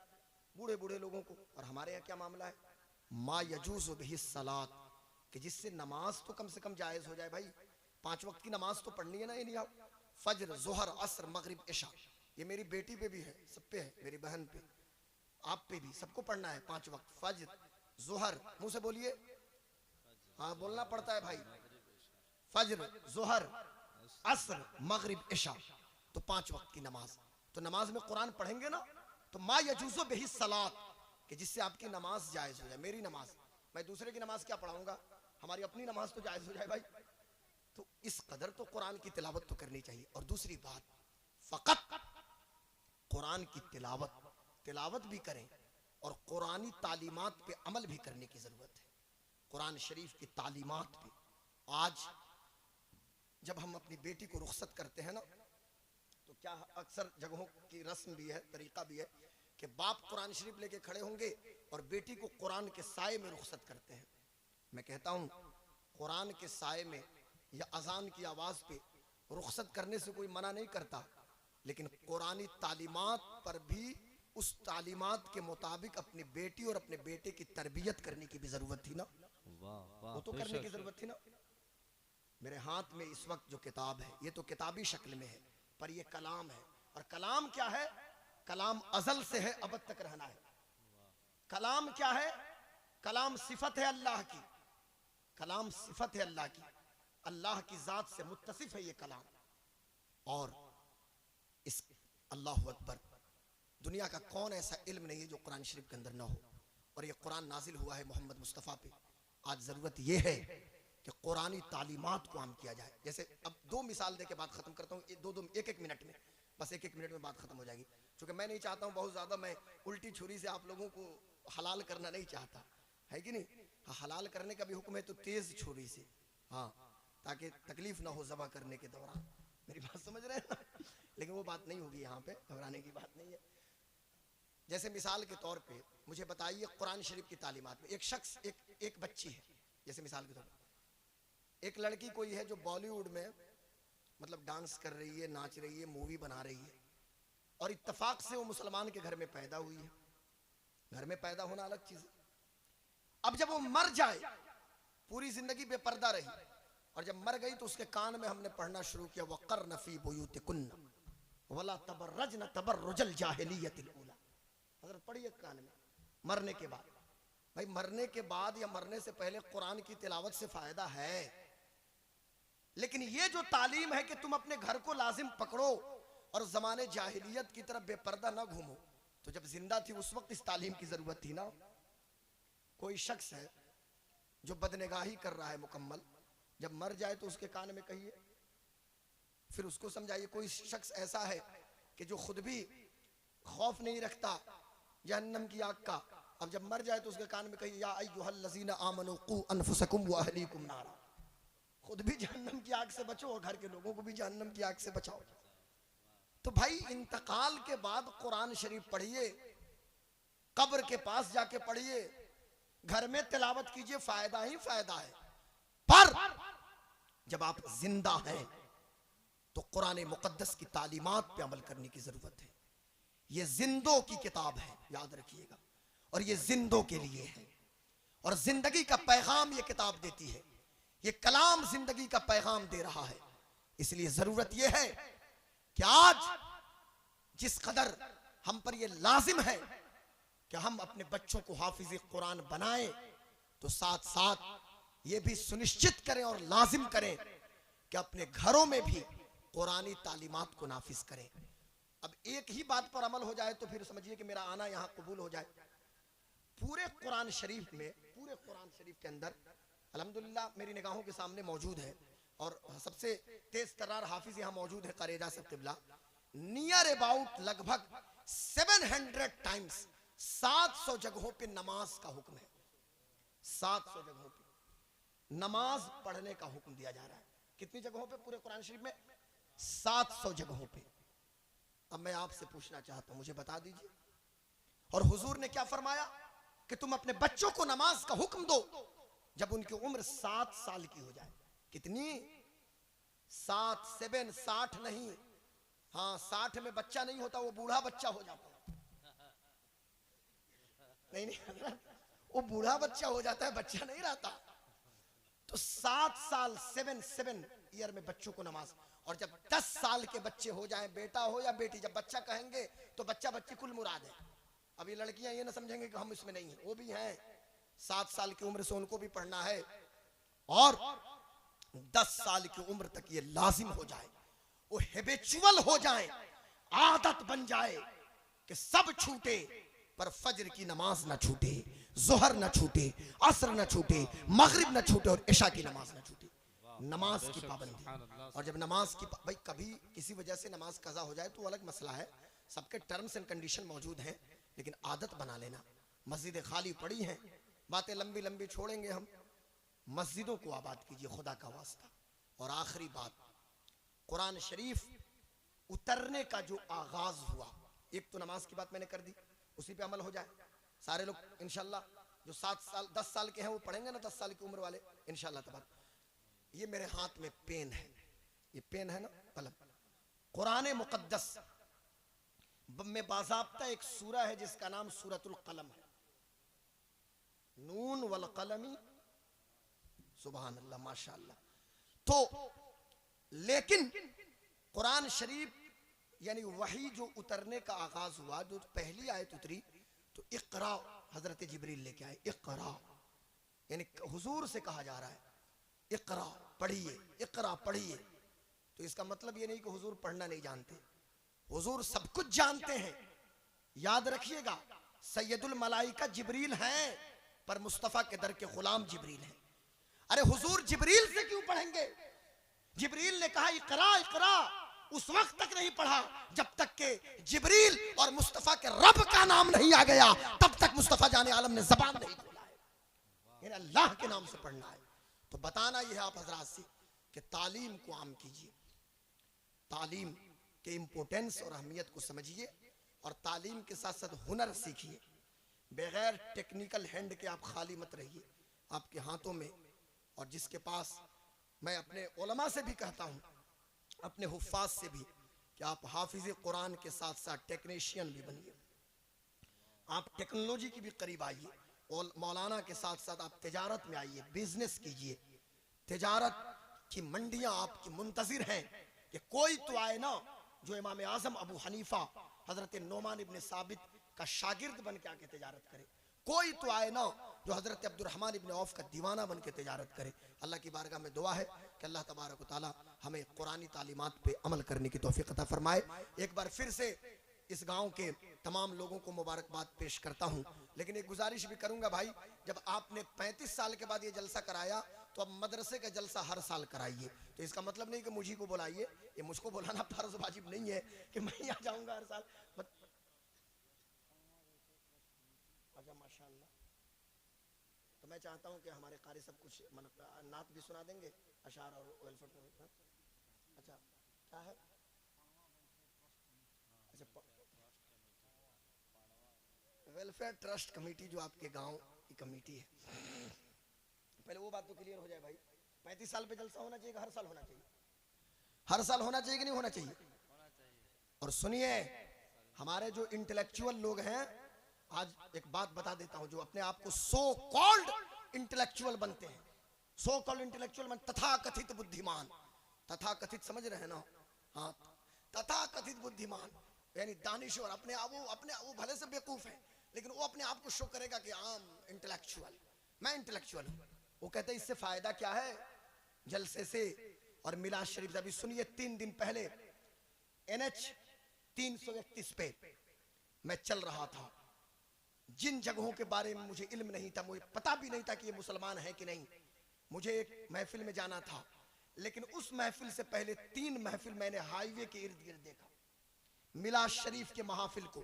बूढ़े बूढ़े लोगों को। और हमारे यहाँ क्या मामला है? मा यजूज़ु बिही सलात, कि जिससे नमाज तो कम से कम जायज हो जाए। भाई 5 वक्त की नमाज तो पढ़नी है ना, ये नहीं आओ। फजर, जोहर, असर, मगरिब, इशा, ये मेरी बेटी पे भी है, सब पे है, मेरी बहन पे, आप पे भी, सबको पढ़ना है 5 वक्त। फजर, जोहर, मुंह से बोलिए, हाँ बोलना पड़ता है भाई। फजर, जोहर, असर, मगरिब, इशा, तो 5 वक्त की नमाज। तो नमाज में कुरान पढ़ेंगे ना, तो मा यजूज़ु बिही सलात, कि जिससे आपकी नमाज जायज हो जाए। मेरी नमाज, मैं दूसरे की नमाज क्या पढ़ाऊंगा? हमारी अपनी नमाज तो जायज हो जाए भाई। तो इस कदर तो कुरान की तिलावत तो करनी चाहिए। और दूसरी बात, फकत कुरान की तिलावत भी करें और कुरानी तालीमात पे अमल भी करने की जरूरत है। कुरान शरीफ की तालीमात पे आज जब हम अपनी बेटी को रुखसत करते हैं ना, तो क्या अक्सर जगहों की रस्म भी है, तरीका भी है कि बाप कुरान शरीफ लेके खड़े होंगे और बेटी को कुरान के साए में रुखसत करते हैं। मैं कहता हूं कुरान के साए में या अजान की आवाज पे रुखसत करने से कोई मना नहीं करता, लेकिन कुरानी तालीमात पर भी उस तालीमात के मुताबिक अपनी बेटी और अपने बेटे की तरबियत करने की भी जरूरत थी ना। वो तो करने की जरूरत थी ना। मेरे हाथ में इस वक्त जो किताब है, ये तो किताबी शक्ल में है, पर ये कलाम है। और कलाम क्या है? कलाम अजल से है, अबद तक रहना है। कलाम क्या है? कलाम सिफत है अल्लाह की, कलाम सिफत है अल्लाह की, अल्लाह की जात से मुत्तसिफ है ये कलाम। और इस अल्लाह अकबर, दुनिया का कौन ऐसा इल्म नहीं है जो कुरान शरीफ के अंदर ना हो। और ये कुरान नाजिल हुआ है मोहम्मद मुस्तफ़ा पे। आज ज़रूरत ये है कि कुरानी तालीमात को आम किया जाए। जैसे अब 2 मिसाल दे के बात ख़त्म करता हूँ, 1-1 मिनट में, बस 1 मिनट में बात ख़त्म हो जाएगी। क्योंकि मैं नहीं चाहता हूँ बहुत ज़्यादा, मैं उल्टी छुरी से आप लोगों को हलाल करना नहीं चाहता, है कि नहीं? हाँ, हलाल करने का भी हुक्म है तो तेज़ छुरी से, हाँ, ताकि तकलीफ ना हो ज़बह करने के दौरान। मेरी बात समझ रहे हैं ना? लेकिन वो बात नहीं होगी यहाँ पे, घबराने की बात नहीं है। जैसे मिसाल के तौर पे मुझे बताइए, कुरान शरीफ की तालीमात में एक शख्स, एक बच्ची है, जैसे मिसाल के तौर पे एक लड़की कोई है जो बॉलीवुड में मतलब डांस कर रही है, नाच रही है, मूवी बना रही है, और इत्तेफाक से वो मुसलमान के घर में पैदा हुई है। घर में पैदा होना अलग चीज है। अब जब वो मर जाए, पूरी जिंदगी बेपर्दा रही, और जब मर गई तो उसके कान में हमने पढ़ना शुरू किया, वक़र्न फ़ी बुयूतिकुन्ना वला तबर्रजन तबर्रुजल जाहिलियतिल ऊला। हज़रत पढ़िए कान में मरने के बाद। भाई मरने के बाद या मरने से पहले कुरान की तिलावत से फायदा है, लेकिन ये जो तालीम है कि तुम अपने घर को लाजिम पकड़ो और जमाने जाहिलियत की तरफ बेपर्दा ना घूमो, तो जब जिंदा थी उस वक्त इस तालीम की जरूरत थी ना। कोई शख्स है जो बदनिगाही कर रहा है मुकम्मल, जब मर जाए तो उसके कान में कहिए, फिर उसको समझाइए। कोई शख्स ऐसा है कि जो खुद भी खौफ नहीं रखता जहन्नम की आग का, अब जब मर जाए तो उसके कान में कहिए, या अय्युहल्लज़ीना आमनू कू अनफुसकुम व अहलीकुम नारा। खुद भी जहन्नम की आग से बचो और घर के लोगों को भी जहन्नम की आग से बचाओ। तो भाई इंतकाल के बाद कुरान शरीफ पढ़िए, कब्र के पास जाके पढ़िए, घर में तिलावत कीजिए, फायदा ही फायदा है। पर जब आप जिंदा हैं तो कुरान मुकद्दस की तालीमात पे अमल करने की जरूरत है। ये जिंदों की किताब है, याद रखिएगा, और ये जिंदों के लिए है, और जिंदगी का पैगाम ये किताब देती है। ये कलाम जिंदगी का पैगाम दे रहा है। इसलिए जरूरत यह है कि आज जिस कदर हम पर यह लाजिम है कि हम अपने बच्चों को हाफिज कुरान बनाएं, तो साथ साथ ये भी सुनिश्चित करें और लाजिम करें कि अपने घरों में भी कुरानी तालीमात को नाफिज करें। अब एक ही बात पर अमल हो जाए तो फिर समझिए कि मेरा आना यहां कबूल हो जाए। पूरे कुरान शरीफ में, पूरे कुरान शरीफ के अंदर अल्हम्दुलिल्लाह मेरी निगाहों के सामने मौजूद है, और सबसे तेज तर्रार हाफिज यहाँ मौजूद है क़ारी एजाज़ क़िबला। नियर अबाउट लगभग 700 टाइम्स 700 जगहों पे नमाज का हुक्म है। 700 जगहों पे नमाज पढ़ने का हुक्म दिया जा रहा है। कितनी जगहों पे? पूरे कुरान शरीफ में 700 जगहों पे। अब मैं आपसे पूछना चाहता हूं, मुझे बता दीजिए, और हुजूर ने क्या फरमाया कि तुम अपने बच्चों को नमाज का हुक्म दो जब उनकी उम्र 7 साल की हो जाए। कितनी? 7, 60 नहीं, हाँ 60 में बच्चा नहीं होता, वो बूढ़ा बच्चा हो जाता है। नहीं, वो बूढ़ा बच्चा हो जाता है, बच्चा नहीं रहता। तो 7 साल 7 ईयर में बच्चों को नमाज, और जब 10 साल के बच्चे हो जाएं, बेटा हो या बेटी, जब बच्चा कहेंगे तो बच्चा बच्ची कुल मुराद है। अब ये लड़कियां ये ना समझेंगे कि हम इसमें नहीं है, वो भी हैं। 7 साल की उम्र से उनको भी पढ़ना है, और 10 साल की उम्र तक ये लाजिम हो जाए, वो हैबिचुअल हो जाए, आदत बन जाए कि सब छूटे पर फजर की नमाज ना छूटे, जोहर ना छूटे, असर ना छूटे, मगरिब ना छूटे, और इशा की नमाज ना छूटे। नमाज की पाबंदी। और जब नमाज की भाई कभी किसी वजह से नमाज कज़ा हो जाए तो अलग मसला है, सबके टर्म्स एंड कंडीशन मौजूद हैं, लेकिन आदत बना लेना। मस्जिदें खाली पड़ी हैं, बातें लंबी लंबी छोड़ेंगे हम, मस्जिदों को आबाद कीजिए खुदा का वास्ता। और आखिरी बात, कुरान शरीफ उतरने का जो आगाज हुआ, एक तो नमाज की बात मैंने कर दी, उसी पे अमल हो जाए। सारे लोग इंशाल्लाह जो 7 साल 10 साल के हैं वो पढ़ेंगे ना, 10 साल की उम्र वाले इंशाल्लाह तबारक। ये मेरे हाथ में पेन है, ये पेन है ना, कलम। कुरान मुकद्दस में बाज़ाब्ता एक सूरा है जिसका नाम सूरतुल कलम है। नून वल कलमी, सुभान अल्लाह, माशाअल्लाह। तो लेकिन कुरान शरीफ यानी वही जो उतरने का आगाज हुआ, जो पहली आयत उतरी तो इक़रा हजरत जिब्रील लेके आए। इक़रा यानी हुजूर से कहा जा रहा है इक़रा पढ़िए, इक़रा पढ़िए। तो इसका मतलब ये नहीं कि हुजूर पढ़ना नहीं जानते, हुजूर सब कुछ जानते हैं। याद रखिएगा, सैयदुल मलाइका जिब्रील हैं, पर मुस्तफा के दर के गुलाम जिब्रील हैं। अरे हुजूर जिब्रील से क्यों पढ़ेंगे? जिब्रील ने कहा इक़रा इक़रा, उस वक्त तक नहीं पढ़ा जब तक के जिब्रील और मुस्तफा के रब का नाम नहीं आ गया, तब तक मुस्तफा जाने आलम ने जबान नहीं खोला है। यानी अल्लाह के नाम से पढ़ना है। तो बताना यह है आप हजरात से कि तालीम को आम कीजिए, तालीम के इम्पोर्टेंस और अहमियत को समझिए, और तालीम के साथ साथ हुनर सीखिए। बगैर टेक्निकल हैंड के आप खाली मत रहिए, आपके हाथों में। और जिसके पास, मैं अपने उलमा से भी कहता हूँ, अपने हुफ़ाज़ से भी, कि आप हाफिज़ कुरान के साथ साथ टेक्नीशियन भी बनिए। आप टेक्नोलॉजी की भी करीब आइए, और मौलाना के साथ साथ आप तिजारत में आइए, बिजनेस कीजिए। तिजारत की मंडियां आपकी मुंतजिर हैं कि कोई तो आए ना जो इमाम आजम अबू हनीफा हजरत नोमान इब्ने साबित का शागिर्द बन के आके तिजारत करे, कोई तो आए ना जो हजरत अब्दुर्रहमान इब्ने औफ का दीवाना बन के तिजारत करे। अल्लाह की बारगाह में दुआ है कि अल्लाह तबारक व तआला हमें कुरानी तालीमात पे अमल करने की तौफीक अता फरमाए। एक बार फिर से इस गांव के तमाम लोगों को मुबारकबाद पेश करता हूं, लेकिन एक गुजारिश भी करूंगा भाई, जब आपने 35 साल के बाद ये जलसा कराया तो अब मदरसे का जलसा हर साल कराइए। तो इसका मतलब नहीं कि मुझे को बुलाइए, ये मुझको बुलाना फर्ज वाजिब नहीं है कि मैं यहाँ जाऊंगा हर साल। अच्छा माशाल्लाह, तो मैं चाहता हूँ कि हमारे कारी सब कुछ नात भी सुना देंगे, अशार और वेलफेयर। अच्छा क्या है? अच्छा वेलफेयर ट्रस्ट कमेटी जो आपके गांव की कमेटी है, पहले वो बात तो क्लियर हो जाए भाई। 35 साल पे जलसा होना चाहिए, हर साल होना चाहिए? हर साल होना चाहिए कि नहीं होना चाहिए? और सुनिए, हमारे जो इंटेलेक्चुअल लोग हैं, आज एक बात बता देता हूं, जो अपने आप को सो कॉल्ड इंटेलेक्चुअल बनते हैं, सो कॉल्ड इंटेलेक्चुअल तथा कथित बुद्धिमान, तथा कथित समझ रहे हैं ना? हाँ, तथा कथित बुद्धिमान यानी दानिश्वर, अपने आप वो भले से बेवकूफ है लेकिन वो अपने आप को शो करेगा कि आम इंटेलेक्चुअल, मैं इंटेलेक्चुअल हूं। वो कहते हैं इससे फायदा क्या है जलसे से और मिलाद शरीफ से। अभी सुनिए, 3 दिन पहले NH 331 पे मैं चल रहा था, जिन जगहों के बारे में मुझे इल्म नहीं था, मुझे पता भी नहीं था कि ये मुसलमान है कि नहीं, मुझे एक महफिल में जाना था, लेकिन उस महफिल से पहले 3 महफिल मैंने हाईवे के इर्द गिर्द देखा। मिलाद शरीफ के महाफिल को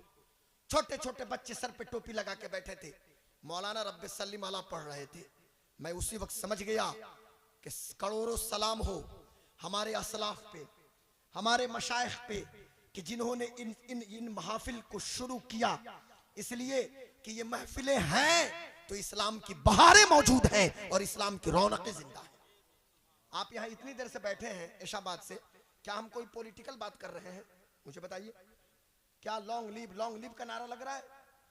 छोटे छोटे बच्चे सर पे टोपी लगा के बैठे थे, मौलाना रब्बे सल्लिम अला पढ़ रहे थे। मैं उसी वक्त समझ गया कि करोड़ों सलाम हो हमारे असलाफ पे, हमारे मशाइख पे, कि जिन्होंने इन महाफिल को शुरू किया, इसलिए कि ये महफिलें हैं तो इस्लाम की बहारें मौजूद हैं और इस्लाम की रौनकें जिंदा है। आप यहाँ इतनी देर से बैठे हैं ऐशाबाद से, क्या हम कोई पॉलिटिकल बात कर रहे हैं? मुझे बताइए, क्या लॉन्ग लीव का नारा लग रहा है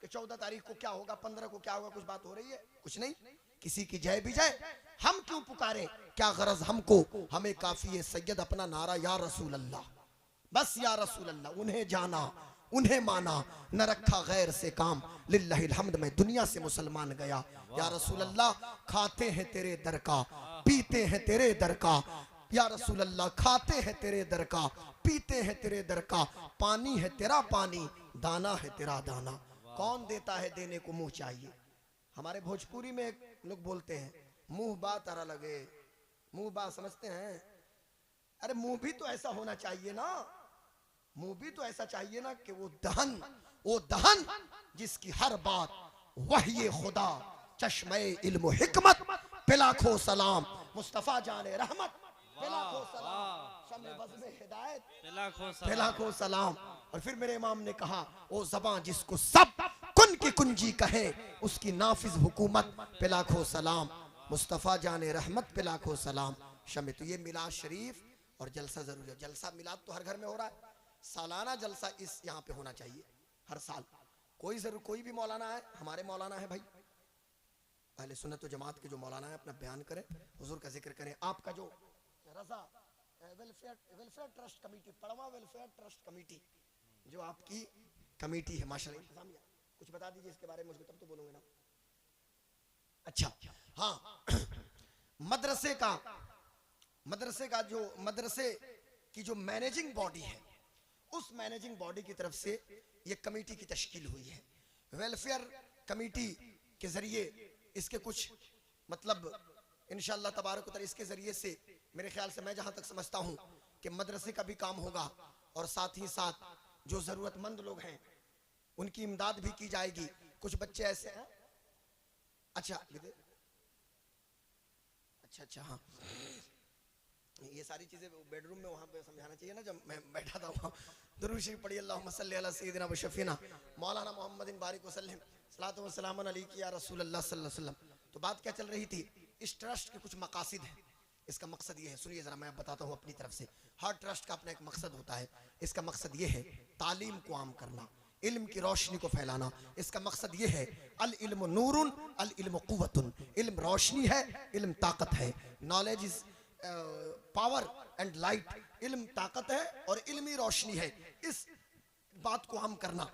कि 14 तारीख को क्या होगा, 15 को क्या होगा, कुछ बात हो रही है? कुछ नहीं। किसी की जय भी जय, हम क्यों पुकारें, क्या गरज हमको, हमें काफी है सैयद अपना नारा या रसूल अल्लाह, बस या रसूल अल्लाह। उन्हें जाना, उन्हें माना, न रखा गैर से काम, लिल्लाहिल हम्द मैं दुनिया से मुसलमान गया। या रसूल अल्लाह, खाते हैं तेरे दर का, पीते हैं तेरे दर का, या रसूल अल्लाह, खाते हैं तेरे दर का, पीते हैं तेरे दर का, पानी है तेरा पानी, दाना है तेरा दाना, कौन देता है देने को मुंह चाहिए। हमारे भोजपुरी में लोग बोलते हैं मुंह बात अरा लगे, मुंह बात समझते हैं? अरे मुंह भी तो ऐसा होना चाहिए ना, मुंह भी तो ऐसा चाहिए ना कि वो दहन जिसकी हर बात वही खुदा, चश्मे इल्म हिकमत पे लाखों सलाम, मुस्तफा जाने रहमत पे लाखों सलाम, शम्मे बज़्म हिदायत पे लाखों सलाम। और फिर मेरे इमाम ने कहा, ओ ज़बां जिसको सब कुन की कुंजी कहे, उसकी नाफिज हुकूमत पे लाखों सलाम, मुस्तफा जाने रहमत पे लाखों सलाम। शम्मे, तो ये मिलाद शरीफ और जलसा जरूर है। जलसा मिलाद तो हर घर में हो रहा है, सालाना जलसा इस यहाँ पे होना चाहिए हर साल। कोई भी मौलाना है, हमारे मौलाना है भाई अहले सुन्नत व जमात के जो मौलाना है, अपना बयान करें, हुजूर का जिक्र करें। आपका जो रजा वेलफेयर ट्रस्ट कमेटी, पड़वा वेलफेयर ट्रस्ट कमेटी जो आपकी कमेटी है, माशाल्लाह इंतजामिया, कुछ बता दीजिए इसके बारे में, मुझको तब तो बोलूंगे ना। अच्छा हाँ, मदरसे की जो मैनेजिंग बॉडी है, उस मैनेजिंग बॉडी की तरफ से ये कमेटी की तश्कील हुई है। वेलफेयर कमेटी के जरिए इसके कुछ मतलब इंशाअल्लाह तबारक व तआला इसके जरिए से मेरे ख्याल से, मैं जहां तक समझता हूं कि मदरसे का भी काम होगा और साथ ही साथ जो जरूरतमंद लोग हैं उनकी इमदाद भी की जाएगी। कुछ बच्चे ऐसे हैं, अच्छा हाँ, ये सारी चीजें बेडरूम में वहां पे समझाना चाहिए ना, जब मैं बैठा था वहां। दुरूद शरीफ पढ़िए, अल्लाहुम्मा सल्ली अला सय्यिदिना व शफीना मौलाना मोहम्मदिन बारिक वसल्लम सलातो व सलाम अलैका या रसूल अल्लाह सल्लल्लाहु अलैहि वसल्लम। तो बात क्या चल रही थी, इस ट्रस्ट के कुछ मकासद हैं। इसका मकसद ये है, सुनिए जरा, मैं बताता हूँ अपनी तरफ से। हर ट्रस्ट का अपना एक मकसद होता है। इसका मकसद ये है तालीम को आम करना, इल्म की रोशनी को फैलाना। इसका मकसद ये है अल इल्म नूरुन अल इल्म कुव्वतुन, इल्म रोशनी है, इल्म ताकत है। Knowledge is power and light, इल्म ताकत है और इल्मी रोशनी है। इस बात को हम करना,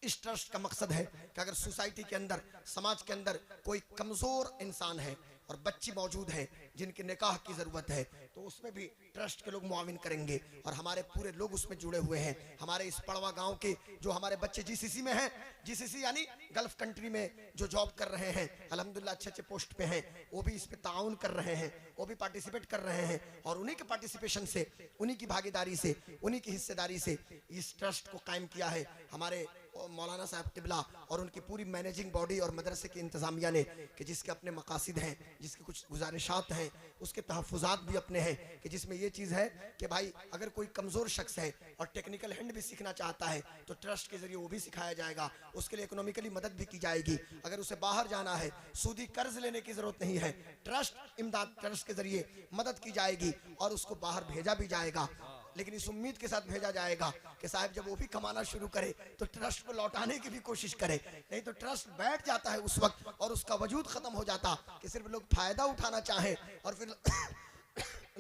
इस ट्रस्ट का मकसद है कि अगर सोसाइटी के अंदर, समाज के अंदर कोई कमजोर इंसान है और बच्ची मौजूद है जिनके निकाह की जरूरत है, तो उसमें भी ट्रस्ट के लोग मुआविन करेंगे और हमारे पूरे लोग उसमें जुड़े हुए हैं। हमारे इस पड़वा गांव के जो हमारे बच्चे जीसीसी में हैं, जीसीसी यानी गल्फ कंट्री में जो जॉब कर रहे हैं, अल्हम्दुलिल्लाह अच्छे अच्छे पोस्ट पे हैं, वो भी इस पे ताउन कर रहे हैं, वो भी पार्टिसिपेट कर रहे हैं और उन्हीं के पार्टिसिपेशन से, उन्हीं की भागीदारी से, उन्हीं की हिस्सेदारी से इस ट्रस्ट को कायम किया है हमारे मौलाना साहब तिबला और उनकी पूरी मैनेजिंग बॉडी और मदरसे की इंतजामिया ने, कि जिसके अपने मकासिद हैं, जिसके कुछ गुजारिशात हैं, उसके तहफ़्फ़ुज़ात भी अपने हैं, कि जिसमें ये चीज़ है कि भाई अगर कोई कमज़ोर शख्स है और टेक्निकल हैंड भी सीखना चाहता है तो ट्रस्ट के जरिए वो भी सिखाया जाएगा, उसके लिए इकोनॉमिकली मदद भी की जाएगी। अगर उसे बाहर जाना है, सूदी कर्ज लेने की ज़रूरत नहीं है, ट्रस्ट इमदाद ट्रस्ट के जरिए मदद की जाएगी और उसको बाहर भेजा भी जाएगा, लेकिन इस उम्मीद के साथ भेजा जाएगा कि साहब जब वो भी कमाना शुरू करे तो ट्रस्ट को लौटाने की भी कोशिश करे, नहीं तो ट्रस्ट बैठ जाता है उस वक्त और उसका वजूद खत्म हो जाता कि सिर्फ लोग फायदा उठाना चाहें और फिर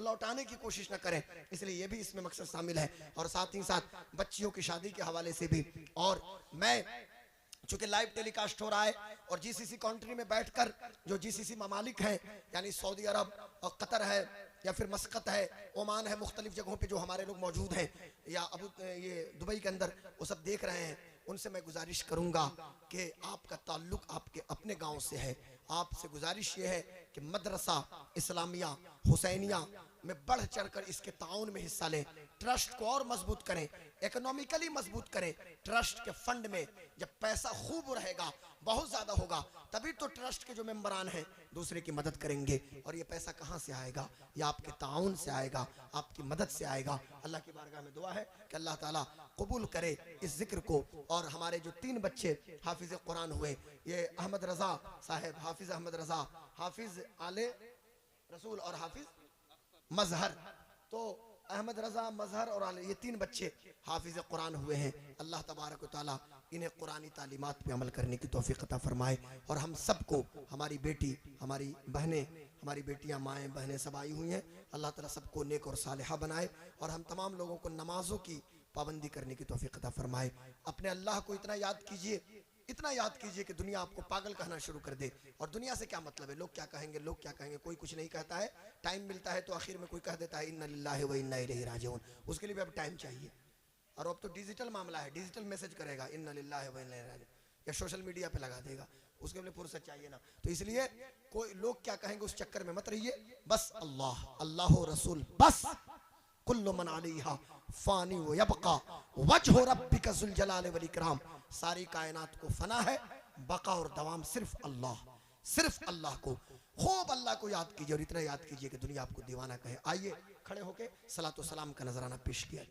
लौटाने की कोशिश न करें। इसलिए ये भी इसमें मकसद शामिल है और साथ ही साथ बच्चियों की शादी के हवाले से भी। और मैं चूंकि लाइव टेलीकास्ट हो रहा है और जीसीसी कंट्री में बैठकर जो जीसीसी ममालिक हैं, यानी सऊदी अरब और कतर है या फिर मस्कत है, ओमान है, मुख्तलिफ जगहों पे जो हमारे लोग मौजूद हैं या ये दुबई के अंदर, वो सब देख रहे हैं, उनसे मैं गुजारिश करूंगा कि आपका ताल्लुक आपके अपने गांव से है। आपसे गुजारिश ये है कि मदरसा इस्लामिया हुसैनिया में बढ़ चढ़कर इसके ताउन में हिस्सा लें, ट्रस्ट को और मजबूत करें, इकोनॉमिकली मजबूत करें। ट्रस्ट के फंड में जब पैसा खूब रहेगा, बहुत ज्यादा होगा, तभी तो ट्रस्ट के जो मेंबरान हैं दूसरे की मदद करेंगे। और ये पैसा कहाँ से आएगा? ये आपके ताउन से आएगा, आपकी मदद से आएगा। अल्लाह की बारगाह में दुआ है कि अल्लाह ताला कबूल करे इस जिक्र को। और हमारे जो 3 बच्चे हाफिज कुरान हुए, ये अहमद रजा साहब, हाफिज अहमद रजा, हाफिज आले रसूल और हाफिज मजहर, तो अहमद रजा, मजहर और आले, ये 3 बच्चे हाफिज कुरान हुए हैं। अल्लाह तबारक व तआला इन्हें कुरानी तालीमात पे अमल करने की तौफीक अता फरमाए और हम सबको, हमारी बेटी, हमारी बहनें, हमारी बेटियां, माएँ बहनें सब आई हुई हैं, अल्लाह ताला सबको नेक और सालिहा बनाए और हम तमाम लोगों को नमाजों की पाबंदी करने की तौफीक अता फरमाए। अपने अल्लाह को इतना याद कीजिए, इतना याद कीजिए कि दुनिया आपको पागल कहना शुरू कर दे। और दुनिया से क्या मतलब है? लोग क्या कहेंगे, लोग क्या कहेंगे, कोई कुछ नहीं कहता है। टाइम मिलता है तो आखिर में कोई कह देता है इन्ना लिल्लाहि व इन्ना इलैहि राजिऊन, उसके लिए भी अब टाइम चाहिए। और अब तो डिजिटल मामला है, डिजिटल मैसेज करेगा इन्ना लिल्लाहि व इन्ना इलैहि राजिऊन, या सोशल मीडिया पे लगा देगा, उसके लिए फुर्सत चाहिए ना। तो इसलिए कोई लोग क्या कहेंगे उस चक्कर में मत रहिए, बस अल्लाह, अल्लाह रसूल, बस कुल्लु मन अलैहा फानी व यबका वजहु रब्बिका ज़ुल जलाल वल इकराम। सारी कायनात को फना है, बका और दवाम सिर्फ अल्लाह, सिर्फ अल्लाह को। खूब अल्लाह को याद कीजिए और इतना याद कीजिए कि दुनिया आपको दीवाना कहे। आइए खड़े होके सलातो सलाम का नजराना पेश किया।